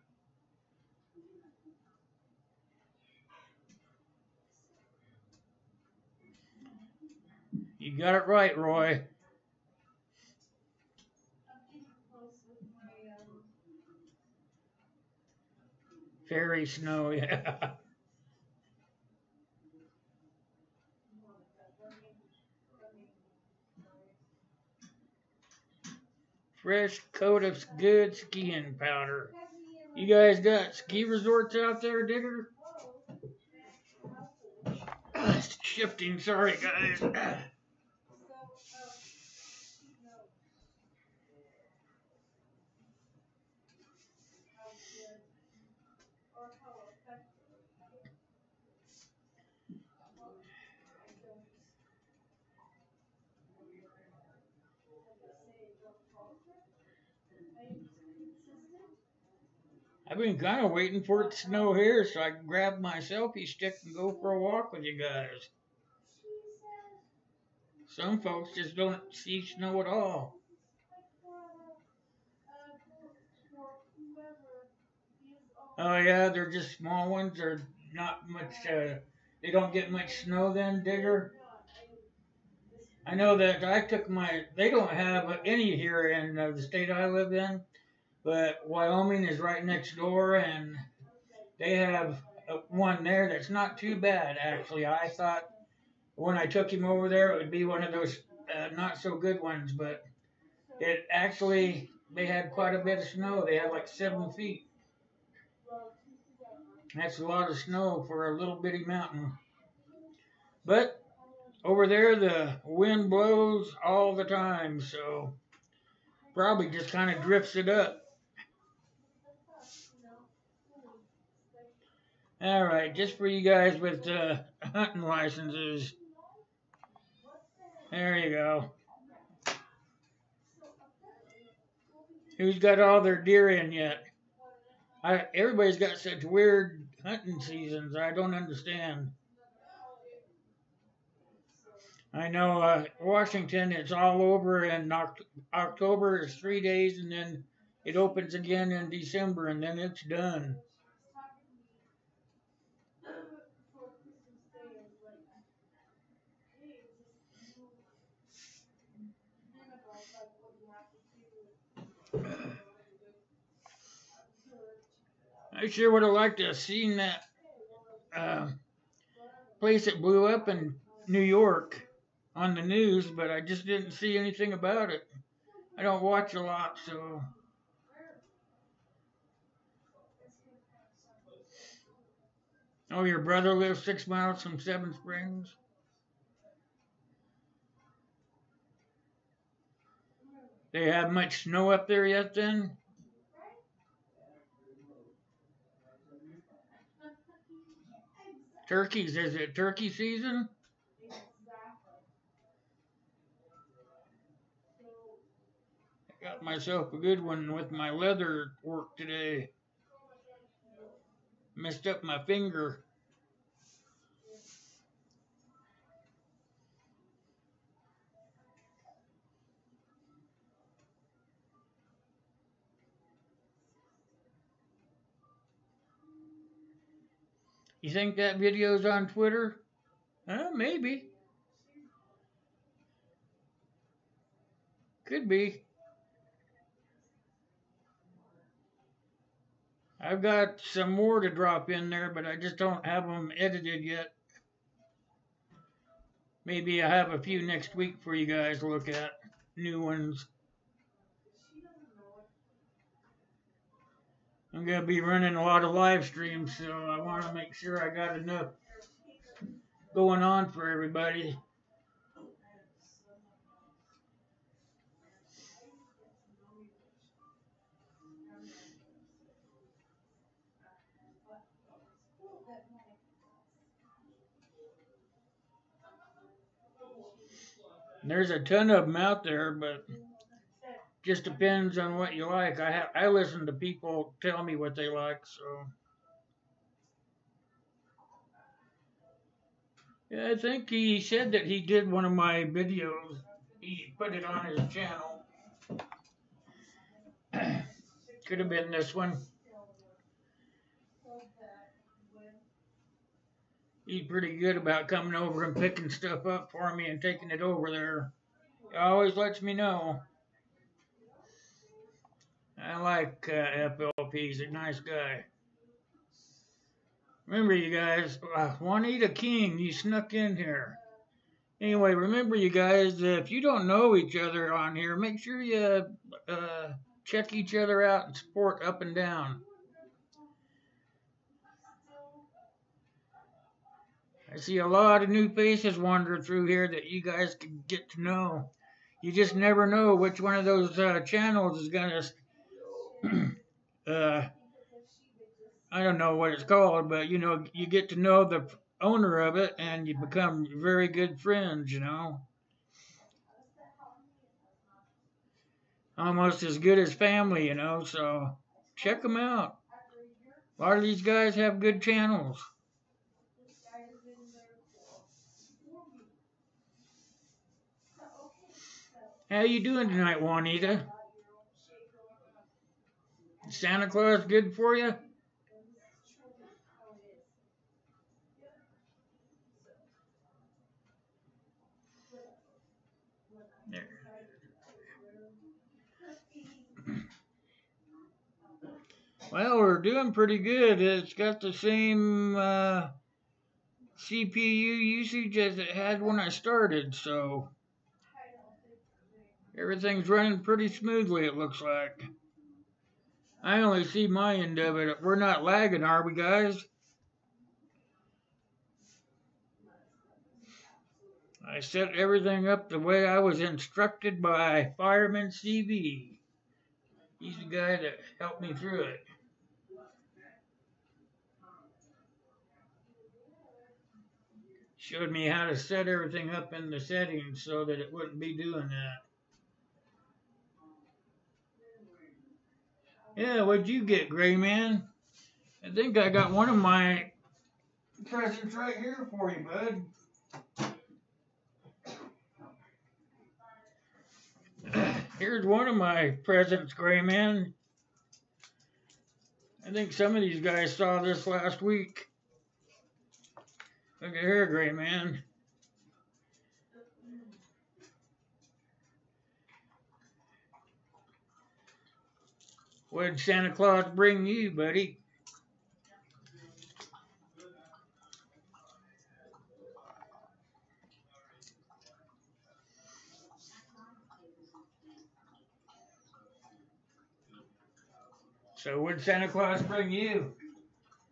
You got it right, Roy. Fairy snow, yeah. Fresh coat of good skiing powder. You guys got ski resorts out there, Digger? Shifting, sorry guys. I've been kind of waiting for it to snow here so I can grab my selfie stick and go for a walk with you guys. Some folks just don't see snow at all. Oh yeah, they're just small ones. They're not much. They don't get much snow then, Digger. I know that I took my. They don't have any here in the state I live in, but Wyoming is right next door, and they have one there that's not too bad actually. I thought when I took him over there, it would be one of those not so good ones, but it actually they had quite a bit of snow. They had like 7 feet. That's a lot of snow for a little bitty mountain. But over there, the wind blows all the time, so probably just kind of drifts it up. All right, just for you guys with hunting licenses. There you go. Who's got all their deer in yet? Everybody's got such weird hunting seasons. I don't understand. I know Washington, it's all over, and October is 3 days, and then it opens again in December, and then it's done. I sure would have liked to have seen that place that blew up in New York on the news, but I just didn't see anything about it. I don't watch a lot, so. Oh, your brother lives 6 miles from Seven Springs? They have much snow up there yet then? Turkeys, is it turkey season? I got myself a good one with my leather work today. Messed up my finger. You think that video's on Twitter? Maybe. Could be. I've got some more to drop in there, but I just don't have them edited yet. Maybe I have a few next week for you guys to look at. New ones. I'm going to be running a lot of live streams, so I want to make sure I got enough going on for everybody. There's a ton of them out there, but just depends on what you like. I listen to people tell me what they like, so. Yeah, I think he said that he did one of my videos. He put it on his channel. Could have been this one. He's pretty good about coming over and picking stuff up for me and taking it over there. He always lets me know. I like FLP. He's a nice guy. Remember, you guys, Juanita King, you snuck in here. Anyway, remember, you guys, if you don't know each other on here, make sure you check each other out and support up and down. I see a lot of new faces wander through here that you guys can get to know. You just never know which one of those channels is going to, I don't know what it's called, but, you know, you get to know the owner of it and you become very good friends, you know. almost as good as family, you know, so check them out. A lot of these guys have good channels. How you doing tonight, Juanita? Santa Claus good for you? There. Well, we're doing pretty good. It's got the same CPU usage as it had when I started, so everything's running pretty smoothly, it looks like. I only see my end of it. We're not lagging, are we, guys? I set everything up the way I was instructed by Fireman CV. He's the guy that helped me through it. Showed me how to set everything up in the settings so that it wouldn't be doing that. Yeah, what'd you get, Gray Man? I think I got one of my presents right here for you, bud. Here's one of my presents, Gray Man. I think some of these guys saw this last week. Look at here, Gray Man. What did Santa Claus bring you, buddy? So what did Santa Claus bring you?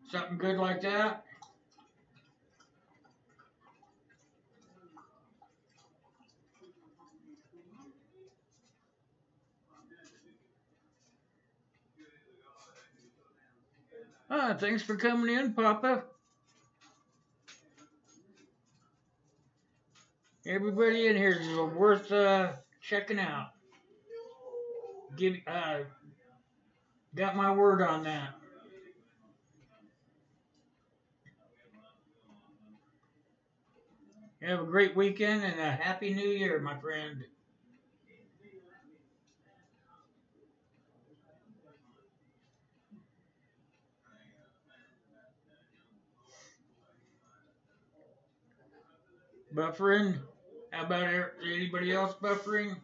Something good like that? Ah, thanks for coming in, Papa. Everybody in here is worth checking out. Got my word on that. Have a great weekend and a happy new year, my friend. Buffering? How about anybody else buffering?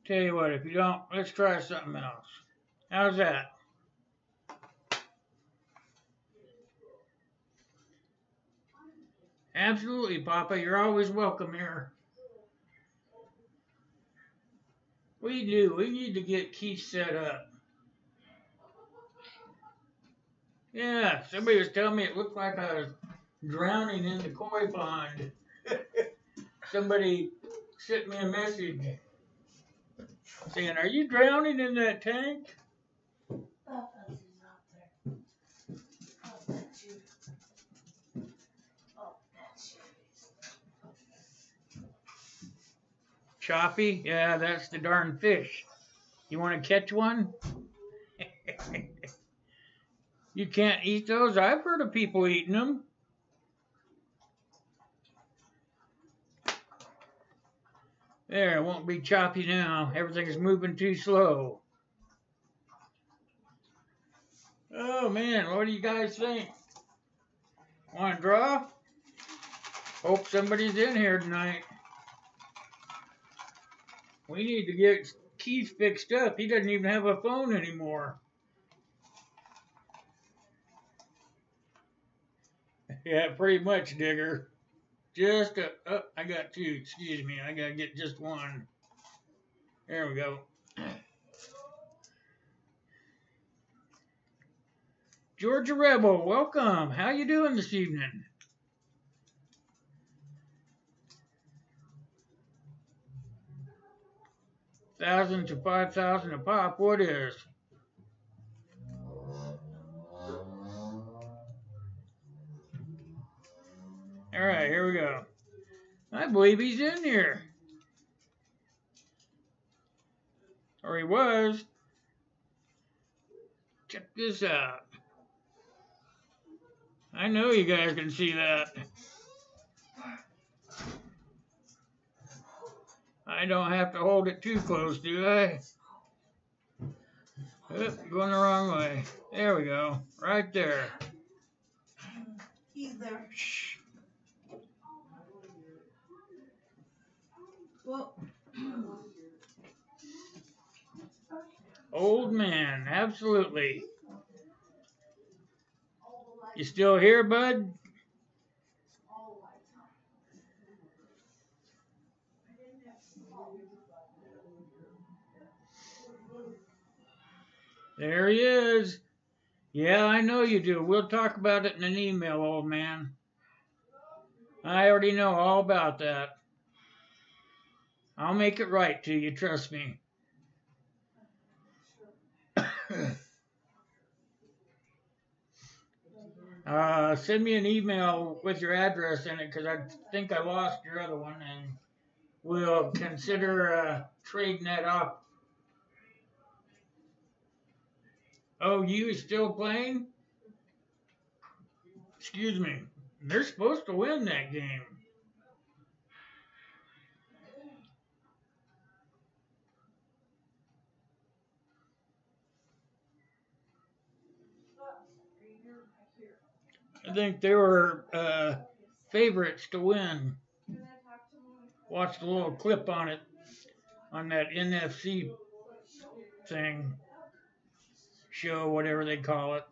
Tell you what, if you don't, let's try something else. How's that? Absolutely, Papa. You're always welcome here. We do. We need to get Keith set up. Yeah, somebody was telling me it looked like I was drowning in the koi pond. Somebody sent me a message saying, "Are you drowning in that tank?" Papa's is out there. Oh, that's you. Oh, that's you. Choppy? Yeah, that's the darn fish. You want to catch one? You can't eat those? I've heard of people eating them. There, it won't be choppy now. Everything's moving too slow. Oh man, what do you guys think? Want to draw? Hope somebody's in here tonight. We need to get Keith fixed up. He doesn't even have a phone anymore. Yeah, pretty much, Digger. Just I got two. Excuse me. I gotta get just one. There we go. Georgia Rebel, welcome. How you doing this evening? $1,000 to $5,000 a pop. What is? All right, here we go. I believe he's in here. Or he was. Check this out. I know you guys can see that. I don't have to hold it too close, do I? Oop, going the wrong way. There we go. Right there. He's there. Shh. Well, Old man, absolutely. You still here, bud? There he is. Yeah, I know you do. We'll talk about it in an email, old man. I already know all about that. I'll make it right to you, trust me. Send me an email with your address in it, because I think I lost your other one, and we'll consider trading that off. Oh, you still playing? Excuse me. They're supposed to win that game. I think they were favorites to win. Watched a little clip on it, on that NFC thing, show, whatever they call it.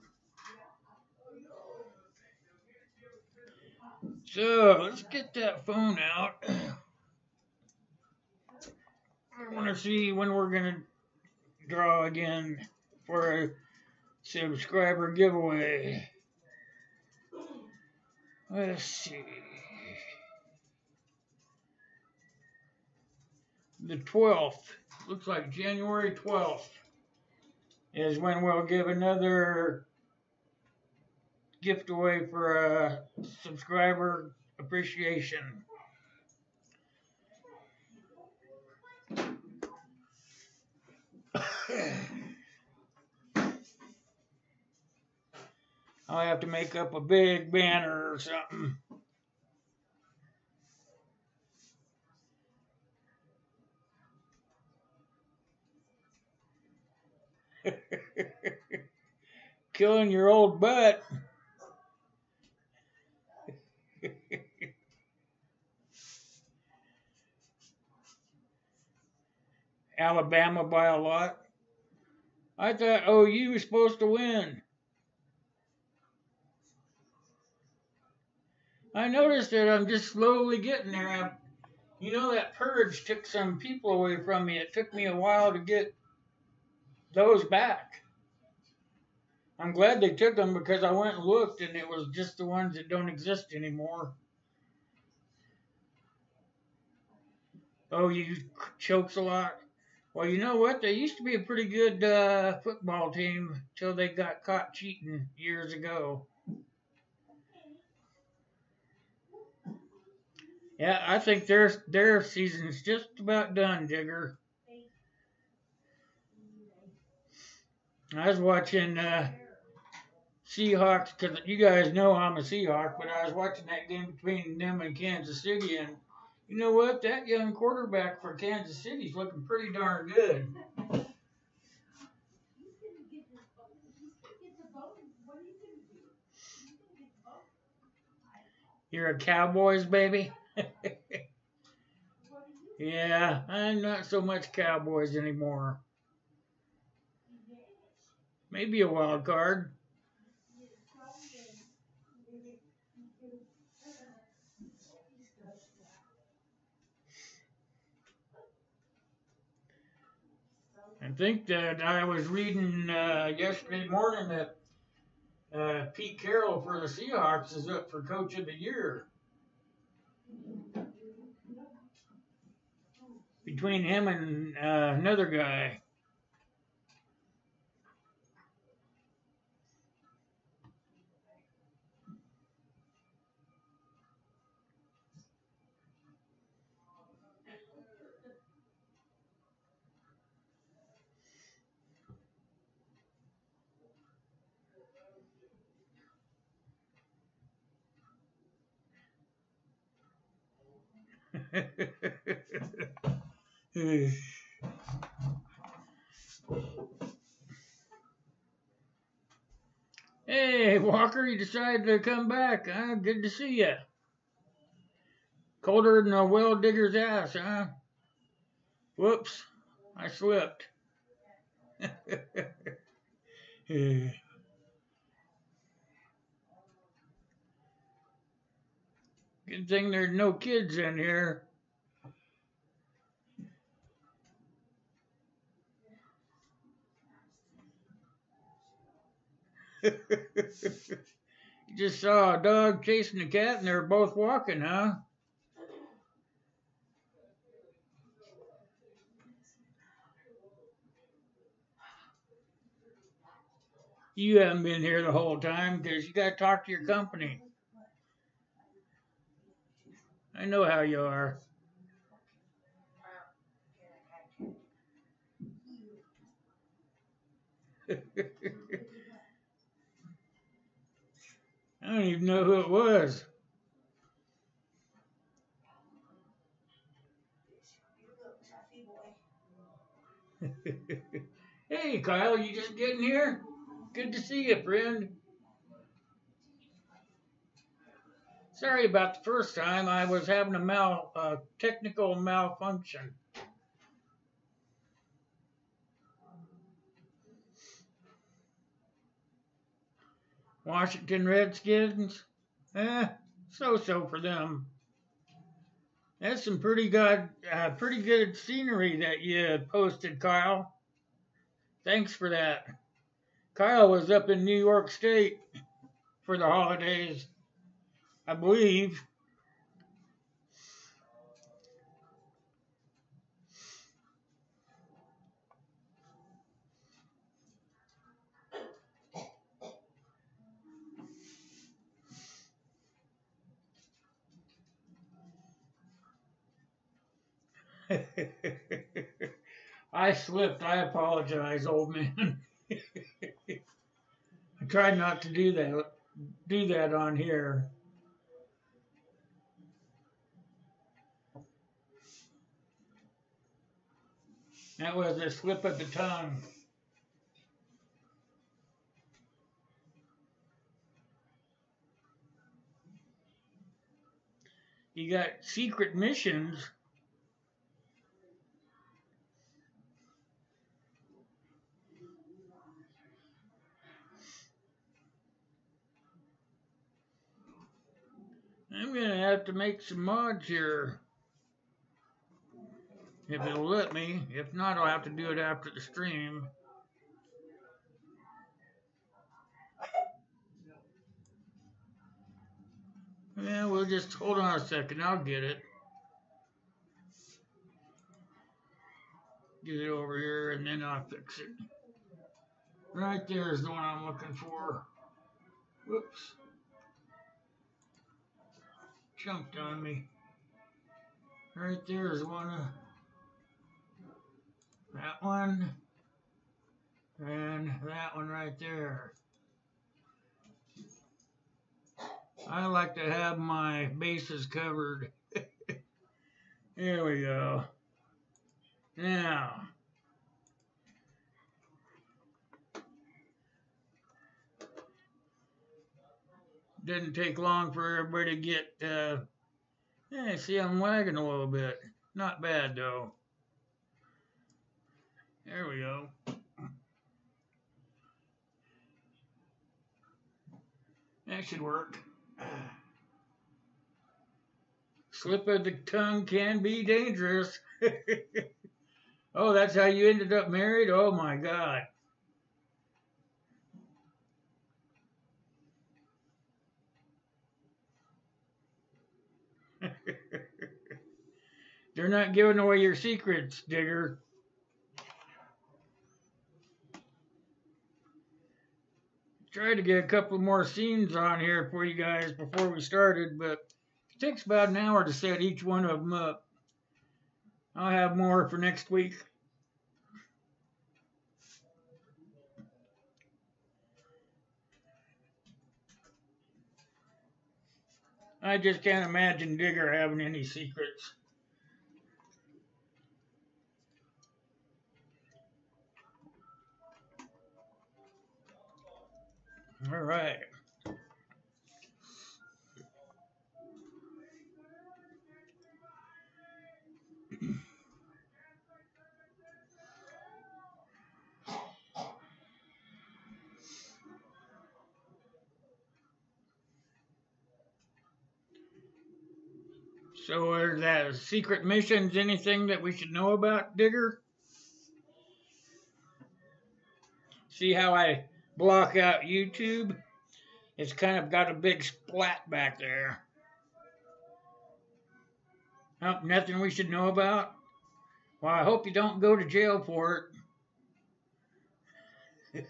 So, let's get that phone out. I want to see when we're going to draw again for a subscriber giveaway. Let's see. The 12th, looks like January 12th, is when we'll give another gift away for a subscriber appreciation. I'll have to make up a big banner or something. Killing your old butt. Alabama by a lot. I thought OU was supposed to win. I noticed that I'm just slowly getting there. You know, that purge took some people away from me. It took me a while to get those back. I'm glad they took them, because I went and looked and it was just the ones that don't exist anymore. OU chokes a lot. Well, you know what? They used to be a pretty good football team till they got caught cheating years ago. Yeah, I think their season's just about done, Digger. I was watching Seahawks, because you guys know I'm a Seahawk, but I was watching that game between them and Kansas City, and you know what? That young quarterback for Kansas City's looking pretty darn good. You're a Cowboys baby? Yeah, I'm not so much Cowboys anymore. Maybe a wild card. I think that I was reading yesterday morning that Pete Carroll for the Seahawks is up for Coach of the Year. Between him and another guy. Hey, Walker, you decided to come back, huh? Good to see you. Colder than a well digger's ass, huh? Whoops, I slipped. Good thing there's no kids in here. You just saw a dog chasing a cat and they're both walking, huh? You haven't been here the whole time because you got to talk to your company. I know how you are. I don't even know who it was. Hey, Kyle, you just getting here? Good to see you, friend. Sorry about the first time. I was having a technical malfunction. Washington Redskins? So-so for them. That's some pretty good scenery that you posted, Kyle. Thanks for that. Kyle was up in New York State for the holidays, I believe. I slipped. I apologize, old man. I tried not to do that on here. That was a slip of the tongue. You got secret missions. I'm gonna have to make some mods here. If it'll let me. If not, I'll have to do it after the stream. Yeah, we'll just hold on a second. I'll get it. Get it over here and then I'll fix it. Right there is the one I'm looking for. Whoops. Jumped on me. Right there is one. That one. And that one right there. I like to have my bases covered. There we go. Now. Didn't take long for everybody to get, yeah, see I'm lagging a little bit. Not bad though. There we go. That should work. Slip of the tongue can be dangerous. Oh, that's how you ended up married? Oh my God. They're not giving away your secrets, Digger. Tried to get a couple more scenes on here for you guys before we started, but it takes about an hour to set each one of them up. I'll have more for next week. I just can't imagine Digger having any secrets. All right. So are that secret missions anything that we should know about, Digger? See how I block out YouTube? It's kind of got a big splat back there. Oh, nothing we should know about? Well, I hope you don't go to jail for it.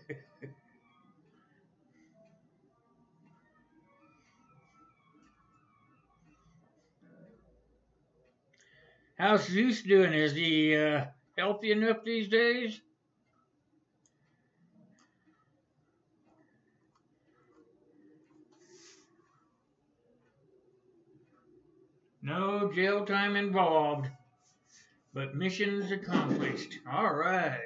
How's Zeus doing? Is he healthy enough these days? No jail time involved, but missions accomplished. All right.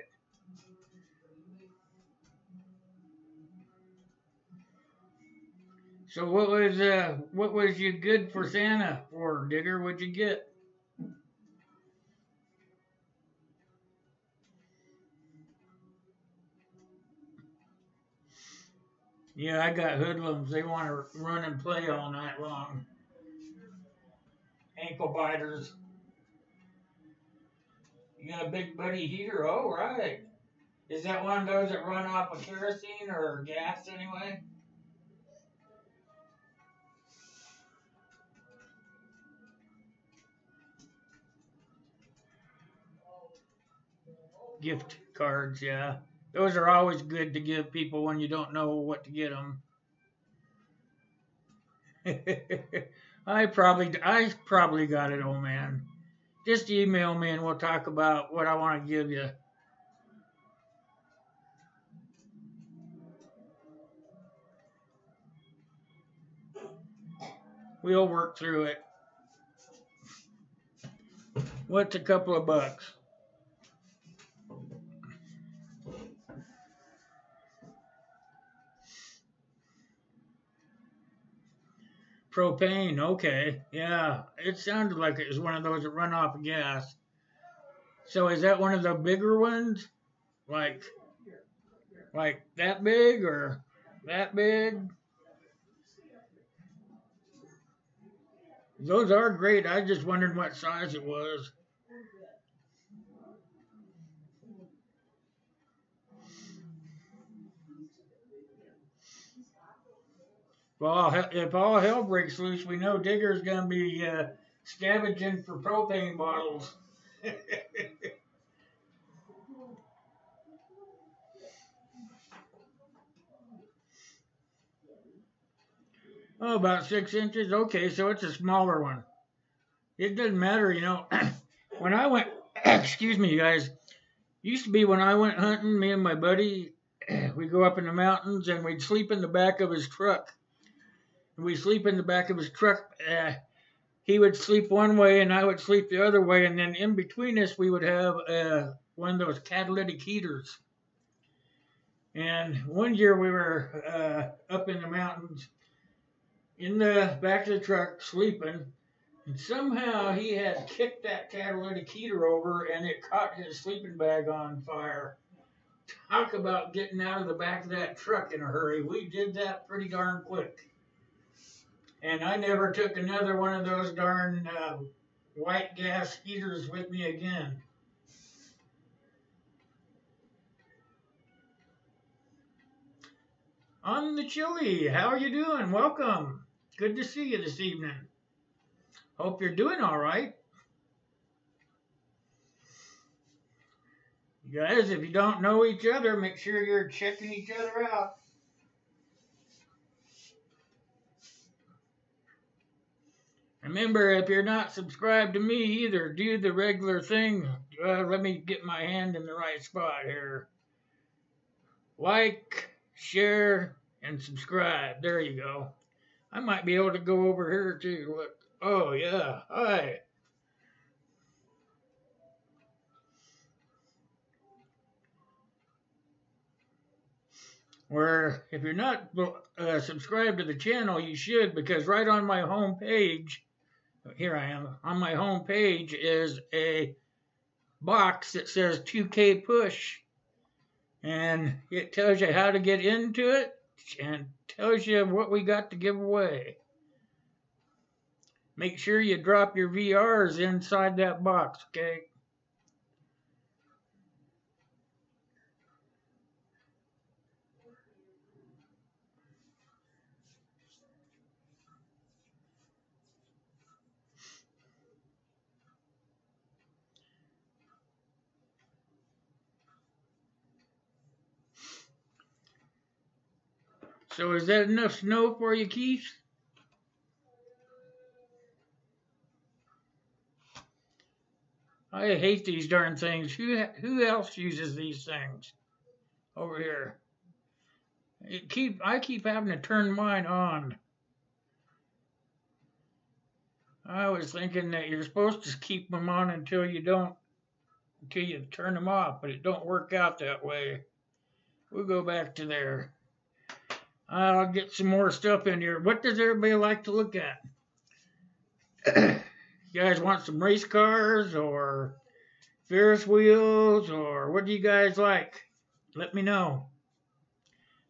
So what was you good for Santa for, Digger? What'd you get? Yeah, I got hoodlums. They want to run and play all night long. Ankle biters. You got a big buddy heater? Oh, right. Is that one of those that run off of kerosene or gas anyway? Gift cards, yeah. Those are always good to give people when you don't know what to get them. I probably got it, old man. Just email me and we'll talk about what I want to give you. We'll work through it. What's a couple of bucks? Propane, okay. Yeah, it sounded like it was one of those that run off of gas. So is that one of the bigger ones? Like that big or that big? Those are great. I just wondered what size it was. Well, if all hell breaks loose, we know Digger's going to be scavenging for propane bottles. Oh, about 6 inches? Okay, so it's a smaller one. It doesn't matter, you know. When I went, excuse me, you guys, used to be when I went hunting, me and my buddy, we'd go up in the mountains and we'd sleep in the back of his truck. We'd sleep in the back of his truck. He would sleep one way and I would sleep the other way. And then in between us, we would have one of those catalytic heaters. And one year we were up in the mountains in the back of the truck sleeping. And somehow he had kicked that catalytic heater over and it caught his sleeping bag on fire. Talk about getting out of the back of that truck in a hurry. We did that pretty darn quick. And I never took another one of those darn white gas heaters with me again. On the Chili, how are you doing? Welcome. Good to see you this evening. Hope you're doing all right. You guys, if you don't know each other, make sure you're checking each other out. Remember, if you're not subscribed to me either, do the regular thing. Let me get my hand in the right spot here. Like, share, and subscribe. There you go. I might be able to go over here too. Look. Oh, yeah. Hi. where if you're not subscribed to the channel, you should, because right on my home page, here I am, on my home page is a box that says 2K push, and it tells you how to get into it and tells you what we got to give away. Make sure you drop your VRs inside that box, okay? So is that enough snow for you, Keith? I hate these darn things. Who else uses these things over here? I keep having to turn mine on. I was thinking that you're supposed to keep them on until you turn them off, but it don't work out that way. We'll go back to there. I'll get some more stuff in here. What does everybody like to look at? You guys want some race cars or Ferris wheels, or what do you guys like? Let me know.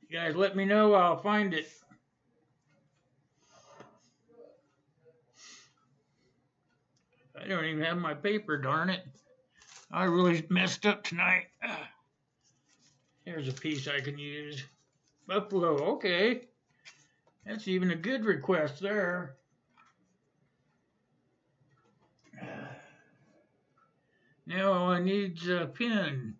You guys let me know, I'll find it. I don't even have my paper, darn it. I really messed up tonight. Here's a piece I can use. Buffalo, okay. That's even a good request there. Now all I need's a pin.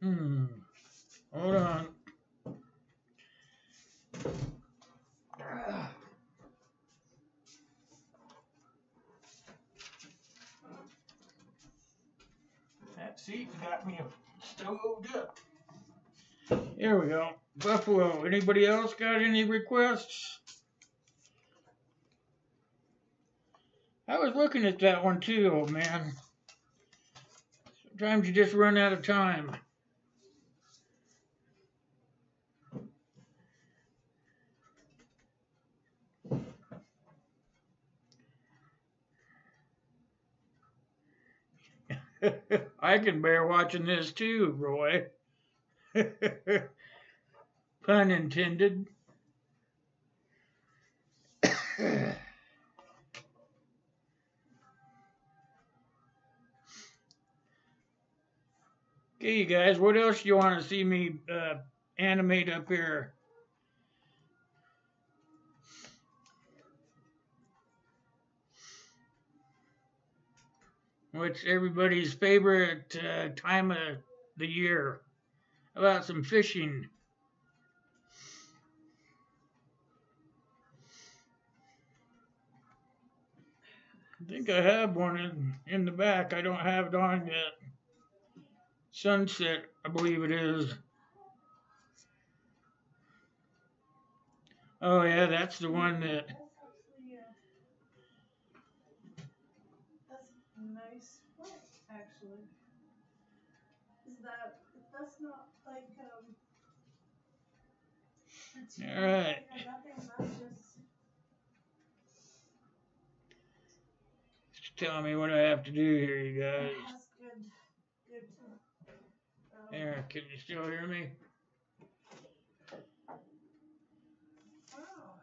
Hold on. That seat's got me stoved up. There we go. Buffalo. Anybody else got any requests? I was looking at that one too, old man. Sometimes you just run out of time. I can bear watching this too, Roy. Pun intended. Okay, you guys, what else do you want to see me animate up here? What's everybody's favorite time of the year? How about some fishing? I think I have one in the back. I don't have it on yet. Sunset, I believe it is. Oh yeah, that's the one that. That's nice. What actually? That's not like All right. Just tell me what I have to do here, you guys. That's good. There, can you still hear me? Wow.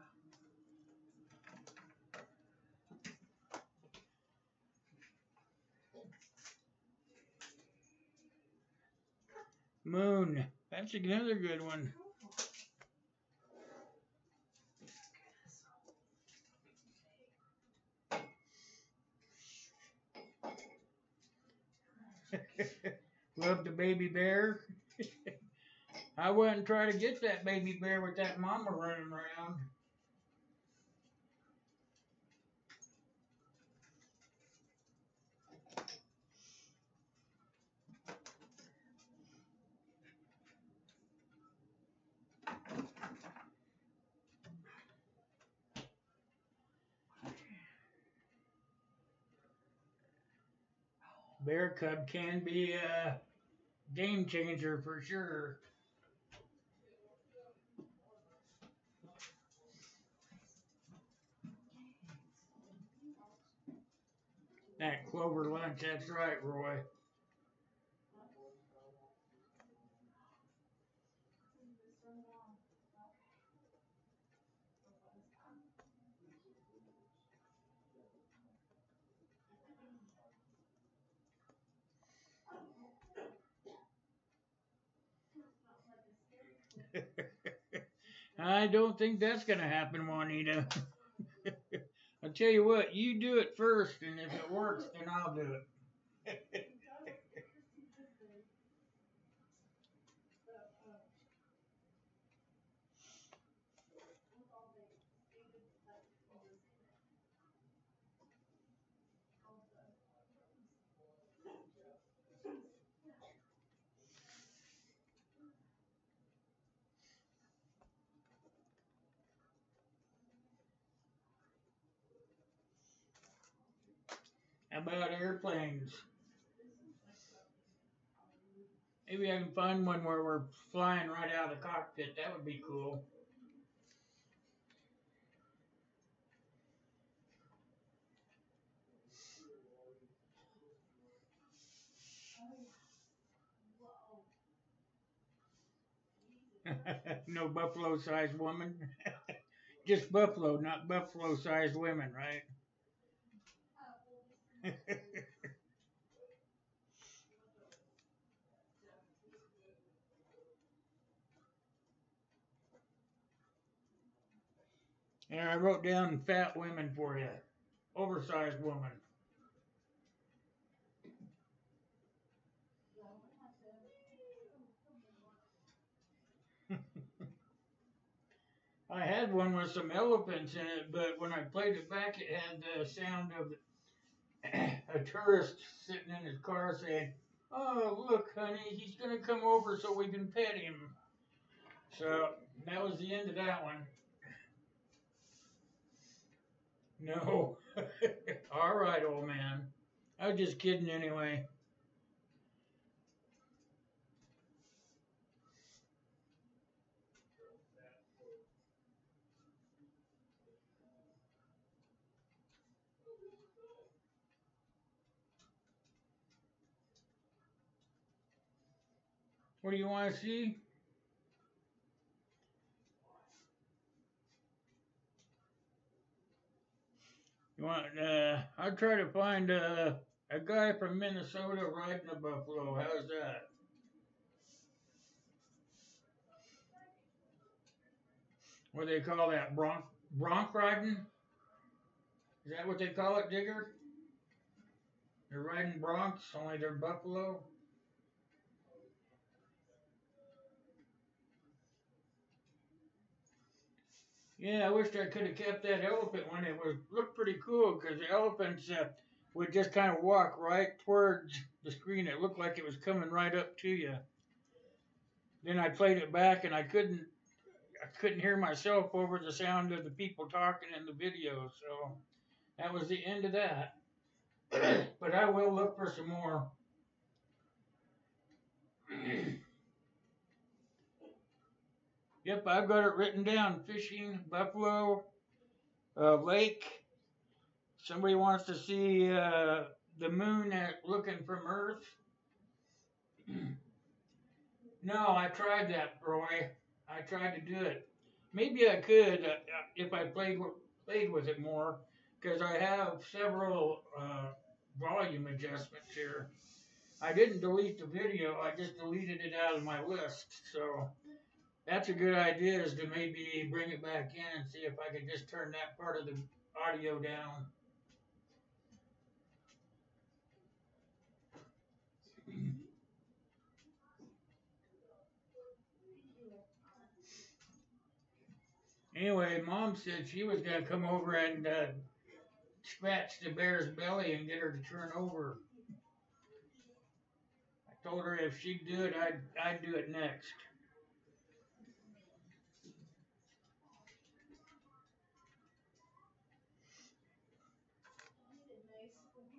Moon. That's another good one. Love the baby bear. I wouldn't try to get that baby bear with that mama running around. Bear cub can be game changer for sure. That Clover lunch, that's right, Roy. I don't think that's going to happen, Juanita. I'll tell you what, you do it first, and if it works, then I'll do it. How about airplanes? Maybe I can find one where we're flying right out of the cockpit. That would be cool. No buffalo-sized woman. Just buffalo, not buffalo-sized women, right? And I wrote down fat women for you. Oversized woman. I had one with some elephants in it, but when I played it back, it had the sound of a tourist sitting in his car saying, "Oh, look, honey, he's going to come over so we can pet him." So that was the end of that one. No. All right, old man. I was just kidding anyway. What do you want to see? You want? I'll try to find a guy from Minnesota riding a buffalo. How's that? What do they call that? Bronc riding? Is that what they call it, Digger? They're riding broncs, only they're buffalo. Yeah, I wished I could have kept that elephant one. It was looked pretty cool because the elephants would just kind of walk right towards the screen. It looked like it was coming right up to you. Then I played it back and I couldn't hear myself over the sound of the people talking in the video. So that was the end of that. But I will look for some more. Yep, I've got it written down. Fishing, buffalo, lake. Somebody wants to see the moon looking from Earth. No, I tried that, Roy. I tried to do it. Maybe I could if I played with it more, because I have several volume adjustments here. I didn't delete the video. I just deleted it out of my list. So that's a good idea, is to maybe bring it back in and see if I can just turn that part of the audio down. Anyway, Mom said she was going to come over and scratch the bear's belly and get her to turn over. I told her if she'd do it, I'd do it next.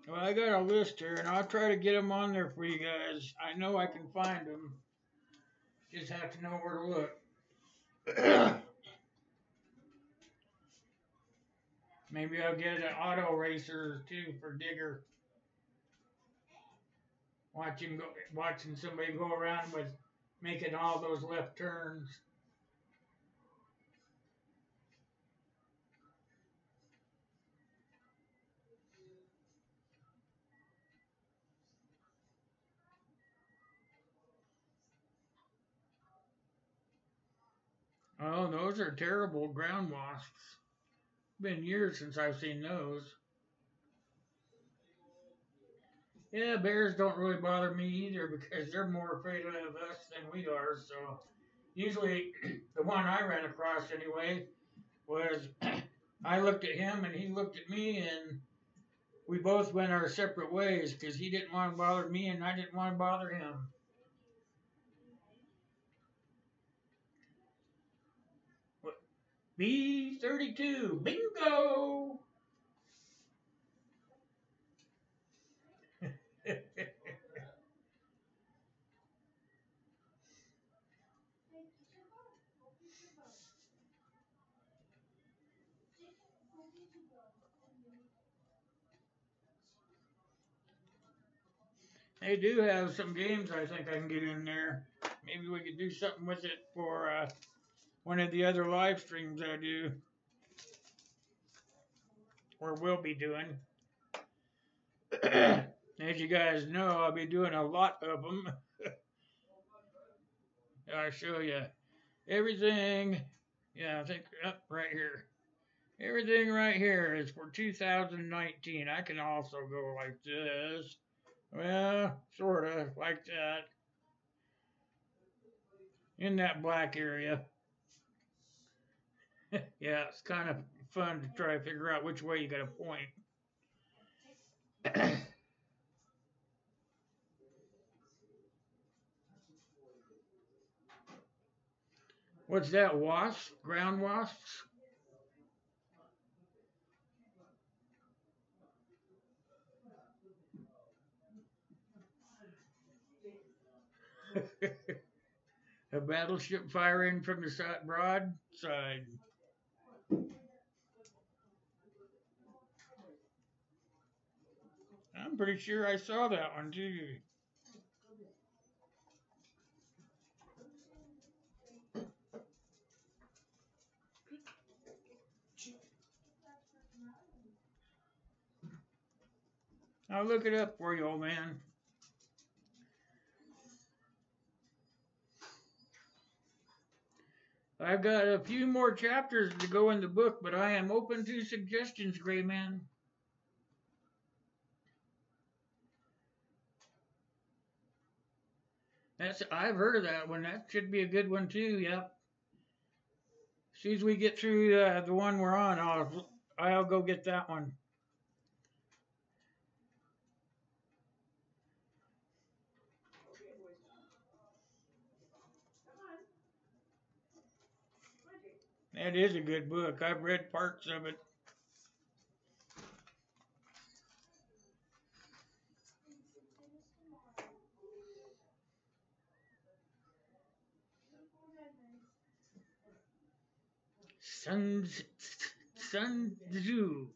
Well, I got a list here, and I'll try to get them on there for you guys. I know I can find them. Just have to know where to look. Maybe I'll get an auto racer too for Digger. Watching somebody go around with making all those left turns. Oh, those are terrible ground wasps. Been years since I've seen those. Yeah, bears don't really bother me either because they're more afraid of us than we are. So usually the one I ran across anyway was I looked at him and he looked at me and we both went our separate ways because he didn't want to bother me and I didn't want to bother him. B32, bingo! They do have some games I think I can get in there. Maybe we could do something with it for one of the other live streams I do. Or will be doing. As you guys know, I'll be doing a lot of them. I'll show you everything. Yeah, I think up right here. Everything right here is for 2019. I can also go like this. Well, sort of like that. In that black area. Yeah, it's kind of fun to try to figure out which way you got to point. What's that, wasp? Ground wasps? A battleship firing from the broadside. I'm pretty sure I saw that one too. I'll look it up for you, old man. I've got a few more chapters to go in the book, but I am open to suggestions, Gray Man. I've heard of that one. That should be a good one too. Yep. As soon as we get through the one we're on, I'll go get that one. That is a good book. I've read parts of it. Sun Tzu.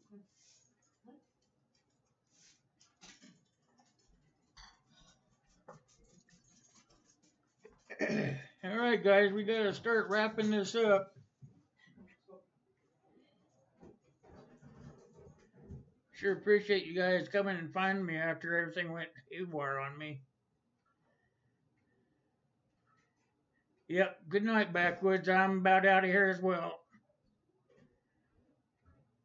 All right, guys, we got to start wrapping this up. Sure appreciate you guys coming and finding me after everything went haywire on me. Yep, good night, Backwoods. I'm about out of here as well.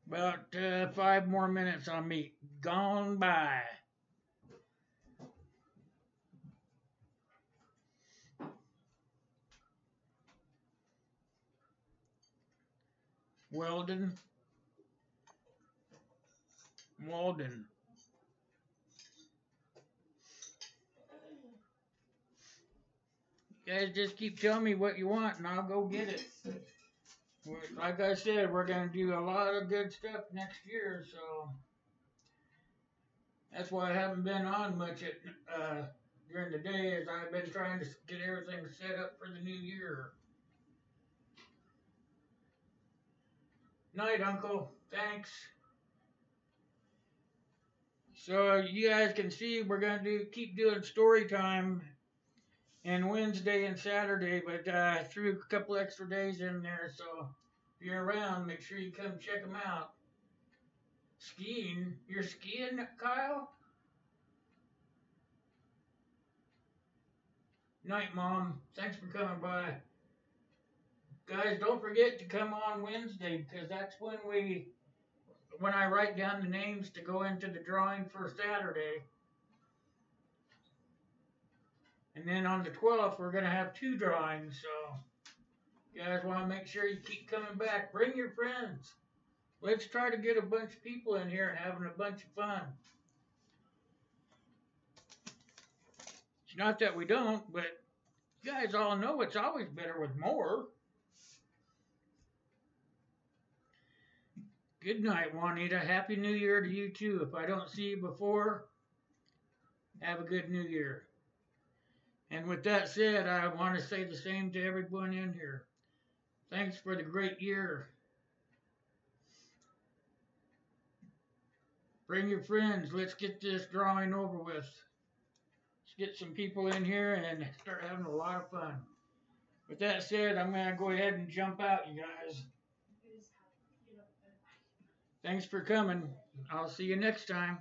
About 5 more minutes on me. Gone by. Walden. You guys just keep telling me what you want and I'll go get it. Like I said, we're going to do a lot of good stuff next year, so That's why I haven't been on much during the day, as I've been trying to get everything set up for the new year. Night, Uncle. Thanks. So you guys can see we're gonna keep doing story time and Wednesday and Saturday, but threw a couple extra days in there. So if you're around, make sure you come check them out. Skiing? You're skiing, Kyle? Night, Mom. Thanks for coming by. Guys, don't forget to come on Wednesday, because that's when I write down the names to go into the drawing for Saturday. And then on the 12th, we're going to have 2 drawings, so you guys want to make sure you keep coming back. Bring your friends. Let's try to get a bunch of people in here and having a bunch of fun. It's not that we don't, but you guys all know it's always better with more. Good night, Juanita. Happy New Year to you too. If I don't see you before, have a good New Year. And with that said, I want to say the same to everyone in here. Thanks for the great year. Bring your friends. Let's get this drawing over with. Let's get some people in here and start having a lot of fun. With that said, I'm going to go ahead and jump out, you guys. Thanks for coming. I'll see you next time.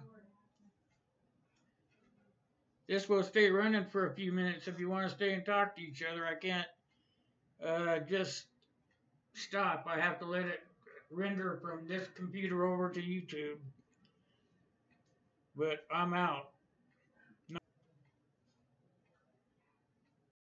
This will stay running for a few minutes if you want to stay and talk to each other. I can't just stop. I have to let it render from this computer over to YouTube. But I'm out.